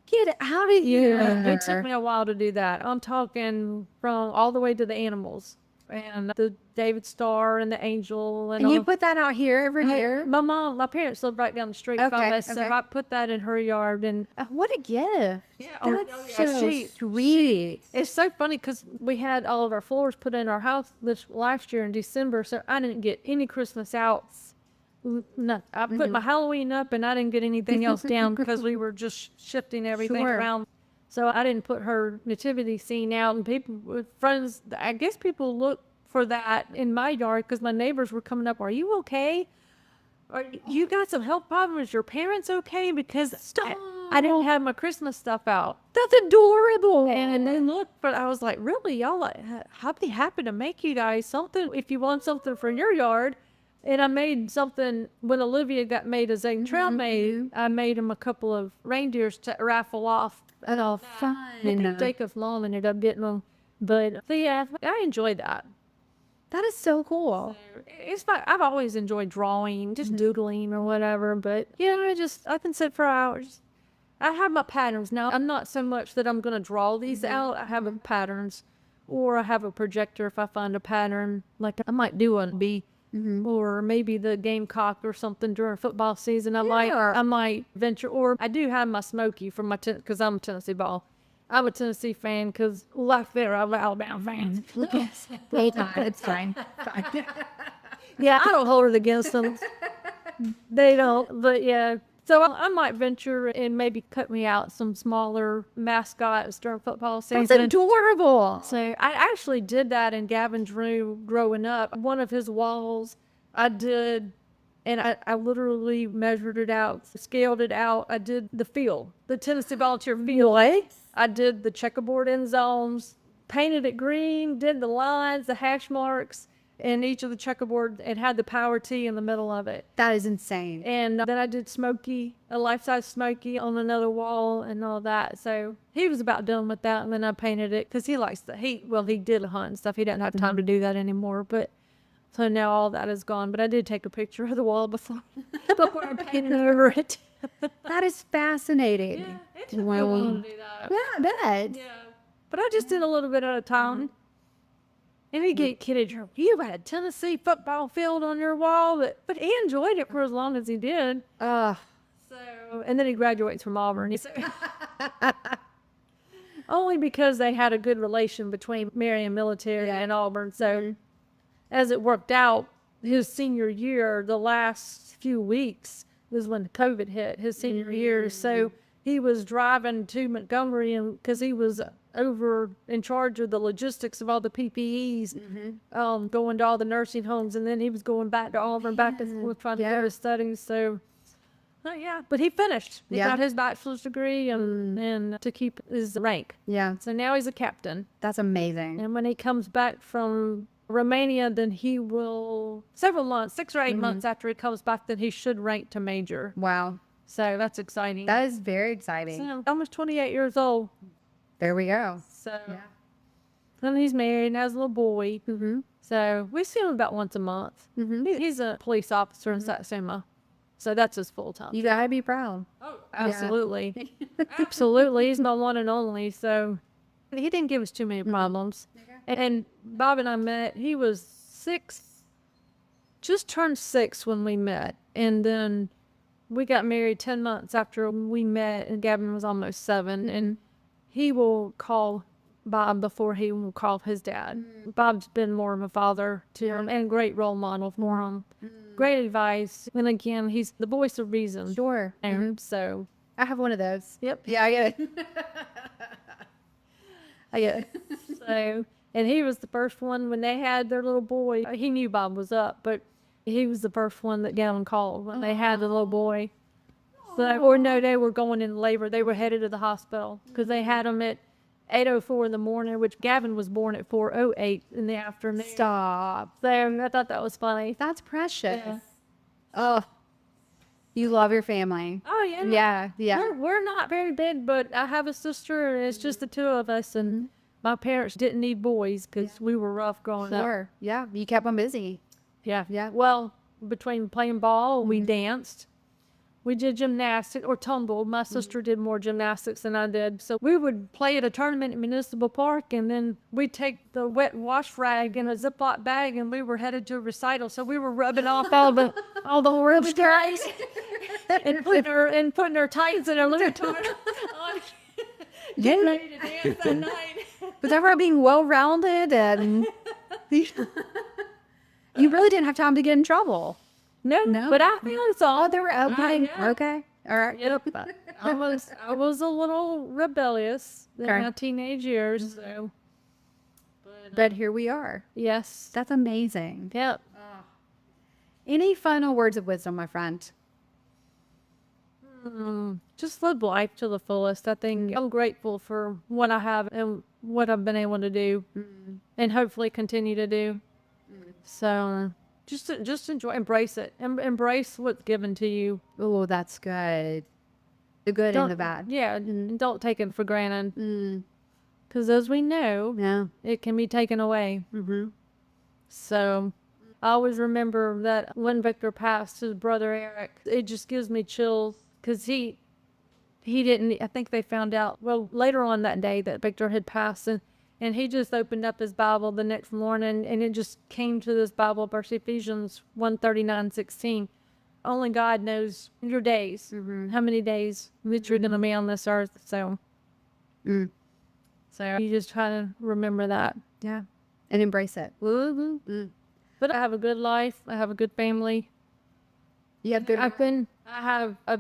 Get out of here. It took me a while to do that. I'm talking from all the way to the animals and the David Star and the angel. And you put that out here every year? My parents live right down the street from us, so I put that in her yard. And what a gift. Yeah, that's so sweet. It's so funny because we had all of our floors put in our house this last year in December, so I didn't get any Christmas outs. No, I put my Halloween up and I didn't get anything else down because we were just shifting everything around. So I didn't put her nativity scene out, and people, friends, I guess people look for that in my yard because my neighbors were coming up. Are you okay? Or you got some health problems? Your parents okay? Because I didn't have my Christmas stuff out. That's adorable. And then look, but I was like, really, y'all, I'd be happy to make you guys something if you want something for your yard. And I made something when Olivia got made as a trail maid. I made him a couple of reindeers to raffle off. Oh, fun. Jacob's lawn ended up getting them. But so yeah, I enjoyed that. That is so cool. It's fun. I've always enjoyed drawing, just doodling or whatever. But yeah, I can sit for hours. I have my patterns now. I'm not so much that I'm going to draw these out. I have patterns, or I have a projector if I find a pattern. Like I might do a bee. Or maybe the Gamecock or something during football season. I might venture, or I do have my Smokey from my because I'm a Tennessee ball. I'm a Tennessee fan because like they're Alabama fans. Yes, it's fine. Yeah, I don't hold it against them. They don't, but yeah. So I might venture and maybe cut me out some smaller mascots during football season. That's adorable. So I actually did that in Gavin's room growing up. One of his walls I did, and I literally measured it out, scaled it out. I did the field, the Tennessee Volunteer field. I did the checkerboard end zones, painted it green, did the lines, the hash marks. And each of the checkerboard, it had the power T in the middle of it. That is insane. And then I did Smokey, a life-size Smokey on another wall and all that. So he was about done with that. And then I painted it because he likes he did hunt and stuff. He doesn't have time to do that anymore. But so now all that is gone. But I did take a picture of the wall before I painted over it. That is fascinating. Yeah, it's just cool to do that. Yeah, I bet. Yeah. But I just did a little bit at a time. And he get kidded, you had a Tennessee football field on your wall, but he enjoyed it for as long as he did. So, and then he graduates from Auburn. Only because they had a good relation between Marion Military and Auburn. So as it worked out, his senior year, the last few weeks was when COVID hit his senior year. So he was driving to Montgomery because he was over in charge of the logistics of all the PPEs, going to all the nursing homes, and then he was going back to Auburn, back to trying to go to studies. So, but he finished. He got his bachelor's degree and to keep his rank. Yeah. So now he's a captain. That's amazing. And when he comes back from Romania, then he will, several months, 6 or 8 months after he comes back, then he should rank to major. Wow. So that's exciting. That is very exciting. So, almost 28 years old. There we go. So, and he's married and has a little boy. So we see him about once a month. He's a police officer in Satsuma. So that's his full time. You gotta be proud. Oh, absolutely. Absolutely. He's my one and only. So he didn't give us too many problems. And Bob and I met, he was 6, just turned 6 when we met. And then we got married 10 months after we met, and Gavin was almost 7. And he will call Bob before he will call his dad. Bob's been more of a father to him and a great role model for him. Great advice. And again, he's the voice of reason. Sure. And so I have one of those. Yep. Yeah, I get it. I get it. So, and he was the first one when they had their little boy. He knew Bob was up, but he was the first one that Gavin called when they had the little boy. So, or no, they were going in labor. They were headed to the hospital because they had him at 8:04 in the morning, which Gavin was born at 4:08 in the afternoon. Stop. So I thought that was funny. That's precious. Yeah. Oh, you love your family. Oh, yeah. Yeah, yeah. We're not very big, but I have a sister, and it's just the 2 of us. And my parents didn't need boys because we were rough growing up. Sure. Yeah, you kept them busy. Yeah. Well, between playing ball, we danced. We did gymnastics or tumbled. My sister did more gymnastics than I did. So we would play at a tournament at Municipal Park, and then we'd take the wet wash rag in a Ziploc bag, and we were headed to a recital. So we were rubbing off all the rubber guys and putting our tights in our little toilet on. Getting ready to dance that night. But they were being well-rounded, and you really didn't have time to get in trouble. No. But I found some. They were okay. Okay. All right. Yep. I was a little rebellious in my teenage years. So. But here we are. Yes. That's amazing. Yep. Any final words of wisdom, my friend? Just live life to the fullest. I think I'm grateful for what I have and what I've been able to do, and hopefully continue to do. So just enjoy, embrace it, embrace what's given to you. Oh, that's good. The good and the bad. Yeah, and don't take it for granted. Because as we know, it can be taken away. So I always remember that when Victor passed, his brother Eric, it just gives me chills because he didn't, I think they found out, well, later on that day that Victor had passed, and he just opened up his Bible the next morning, and it just came to this Bible verse, Ephesians 1:39-16. Only God knows your days, how many days that you're going to be on this earth. So you just try to remember that. Yeah. And embrace it. But I have a good life. I have a good family. Yeah, I've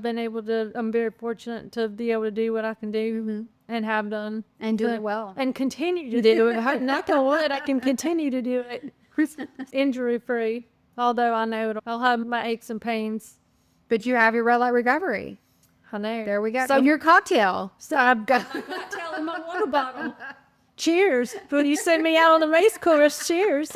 been able to, I'm very fortunate to be able to do what I can do and have done. And do it well. And continue to do it. Knock on wood, I can continue to do it injury free. Although I know I'll have my aches and pains. But you have your red light recovery. I know. There we go. So and your cocktail. So I've got my cocktail in my water bottle. Cheers. When you send me out on the race course, cheers.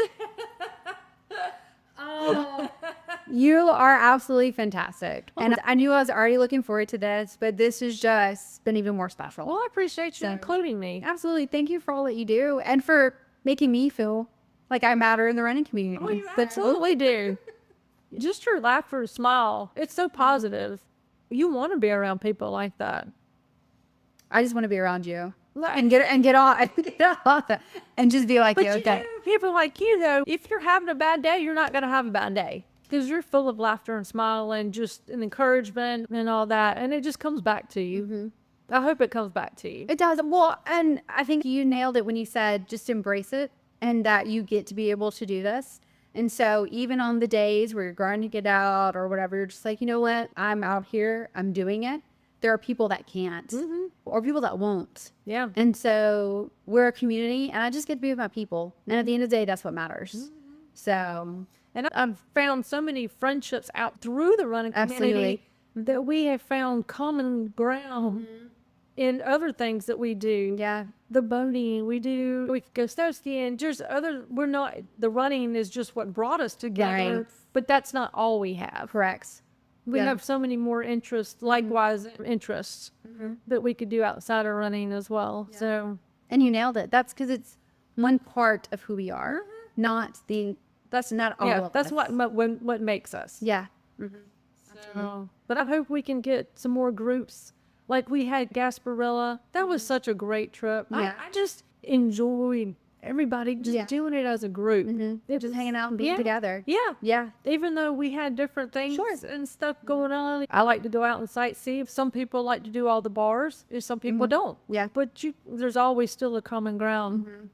You are absolutely fantastic. And I knew I was already looking forward to this, but this has just been even more special. Well, I appreciate you including me. Absolutely. Thank you for all that you do and for making me feel like I matter in the running community. Oh, you absolutely do. Just your laughter, smile. It's so positive. You want to be around people like that. I just want to be around you. And get off and just be like, but you, okay. People like you, though, if you're having a bad day, you're not going to have a bad day because you're full of laughter and smile and just an encouragement and all that. And it just comes back to you. I hope it comes back to you. It does. Well, and I think you nailed it when you said just embrace it and that you get to be able to do this. And so even on the days where you're grinding to get out or whatever, you're just like, you know what? I'm out here. I'm doing it. there are people that can't or people that won't. Yeah. And so we're a community, and I just get to be with my people. And at the end of the day, that's what matters. So, and I've found so many friendships out through the running community that we have found common ground in other things that we do. Yeah. The boating, we could go snow skiing. The running is just what brought us together, Right. but that's not all we have. Correct. We have so many more interests, likewise interests that we could do outside of running as well. Yeah. So, and you nailed it. That's because it's one part of who we are, not not all of that's us. what makes us. Yeah. So, but I hope we can get some more groups. Like we had Gasparilla. That was such a great trip. Yeah. I just enjoyed everybody just doing it as a group. Just hanging out and being together. Yeah. Yeah. Even though we had different things and stuff going on. I like to go out and sightsee. Some people like to do all the bars. Some people don't. Yeah. But there's always still a common ground.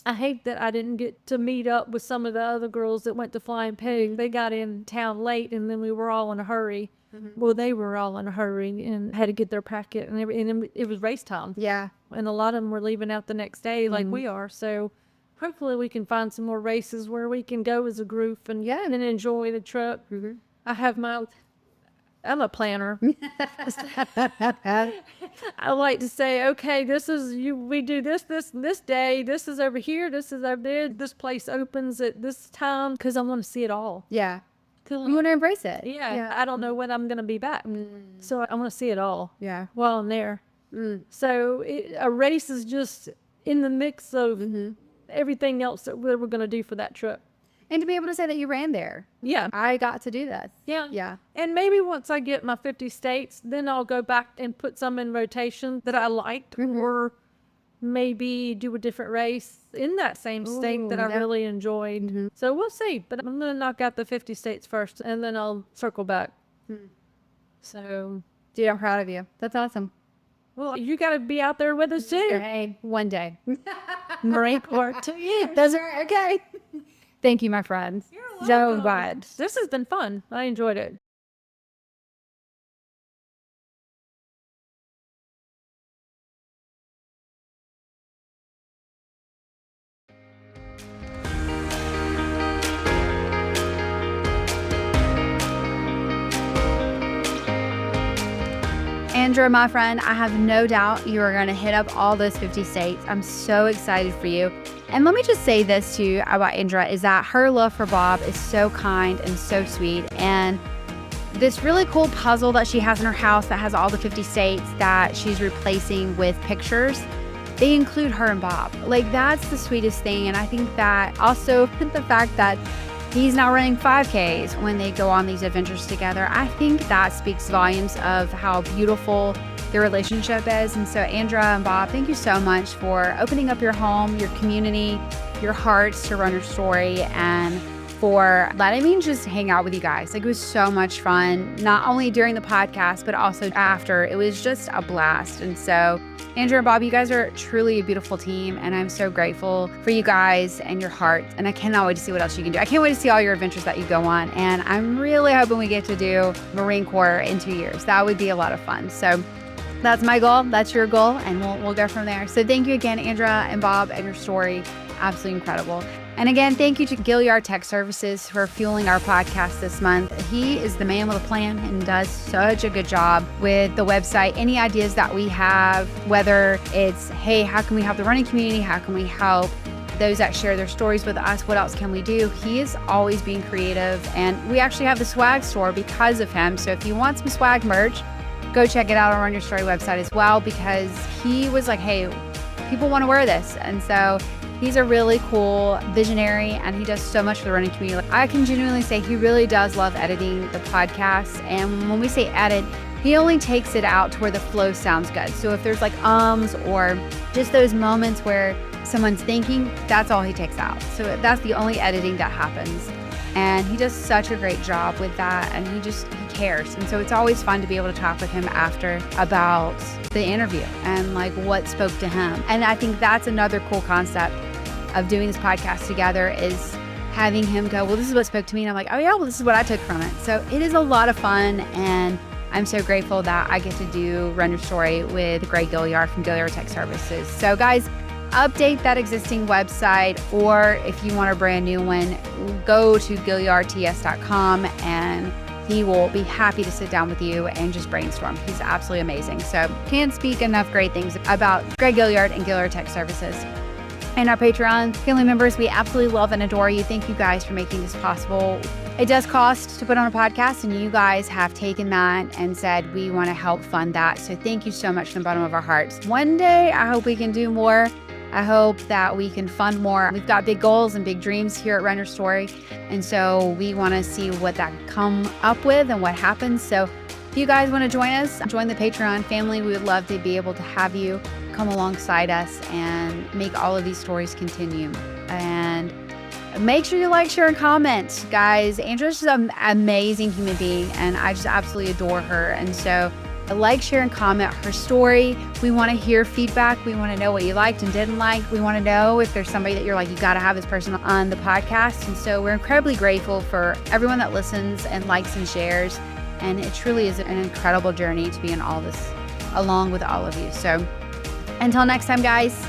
I hate that I didn't get to meet up with some of the other girls that went to Flying Pig. They got in town late, and then we were all in a hurry. Well, they were all in a hurry and had to get their packet and everything. And it was race time. Yeah. And a lot of them were leaving out the next day like we are. So hopefully we can find some more races where we can go as a group and enjoy the trip. I'm a planner. I like to say, okay, we do this day. This is over here. This is over there. This place opens at this time because I want to see it all. Yeah. You want to embrace it. Yeah. I don't know when I'm going to be back. So I want to see it all. Yeah. While I'm there. So a race is just in the mix of everything else that we're going to do for that trip. And to be able to say that you ran there. Yeah. I got to do this. Yeah. Yeah. And maybe once I get my 50 states, then I'll go back and put some in rotation that I liked or maybe do a different race in that same state that I really enjoyed. So we'll see. But I'm going to knock out the 50 states first and then I'll circle back. So. Dude, I'm proud of you. That's awesome. Well, you got to be out there with us too. Hey, one day. Marine Corps 2 years. That's right. Okay. Thank you, my friends. You're welcome. So much. This has been fun. I enjoyed it. Andra, my friend, I have no doubt you are going to hit up all those 50 states. I'm so excited for you. And let me just say this to you about Andra is that her love for Bob is so kind and so sweet. And this really cool puzzle that she has in her house that has all the 50 states that she's replacing with pictures, they include her and Bob. Like, that's the sweetest thing. And I think that also the fact that he's now running 5Ks when they go on these adventures together, I think that speaks volumes of how beautiful their relationship is. And so Andra and Bob, thank you so much for opening up your home, your community, your hearts to Runner Story, and for letting me just hang out with you guys. Like, it was so much fun, not only during the podcast, but also after. It was just a blast. And so Andra and Bob, you guys are truly a beautiful team, and I'm so grateful for you guys and your heart, and I cannot wait to see what else you can do. I can't wait to see all your adventures that you go on, and I'm really hoping we get to do Marine Corps in 2 years. That would be a lot of fun. So that's my goal. That's your goal, and we'll go from there. So thank you again, Andra and Bob, and your story. Absolutely incredible. And again, thank you to Gilliard Tech Services for fueling our podcast this month. He is the man with a plan and does such a good job with the website. Any ideas that we have, whether it's, hey, how can we help the running community? How can we help those that share their stories with us? What else can we do? He is always being creative. And we actually have the swag store because of him. So if you want some swag merch, go check it out on Run Your Story website as well, because he was like, hey, people want to wear this. And so he's a really cool visionary, and he does so much for the running community. I can genuinely say he really does love editing the podcast. And when we say edit, he only takes it out to where the flow sounds good. So if there's like or just those moments where someone's thinking, that's all he takes out. So that's the only editing that happens. And he does such a great job with that, and he cares. And so it's always fun to be able to talk with him after about the interview and like what spoke to him. And I think that's another cool concept of doing this podcast together, is having him go, well, this is what spoke to me. And I'm like, oh yeah, well, this is what I took from it. So it is a lot of fun, and I'm so grateful that I get to do Run Your Story with Greg Gilliard from Gilliard Tech Services. So guys, update that existing website, or if you want a brand new one, go to gilliardts.com and he will be happy to sit down with you and just brainstorm. He's absolutely amazing. So can't speak enough great things about Greg Gilliard and Gilliard Tech Services. And our Patreon family members, we absolutely love and adore you. Thank you guys for making this possible. It does cost to put on a podcast, and you guys have taken that and said we want to help fund that. So thank you so much from the bottom of our hearts. One day, I hope we can do more. I hope that we can fund more. We've got big goals and big dreams here at Run Your Story. And so we want to see what that come up with and what happens. So if you guys want to join us, join the Patreon family. We would love to be able to have you come alongside us and make all of these stories continue. And make sure you like, share, and comment. Guys, Andra's just an amazing human being, and I just absolutely adore her. And so like, share, and comment her story. We want to hear feedback. We want to know what you liked and didn't like. We want to know if there's somebody that you're like, you got to have this person on the podcast. And so we're incredibly grateful for everyone that listens and likes and shares. And it truly is an incredible journey to be in all this along with all of you. So until next time, guys,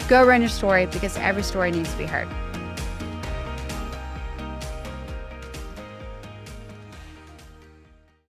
go run your story, because every story needs to be heard.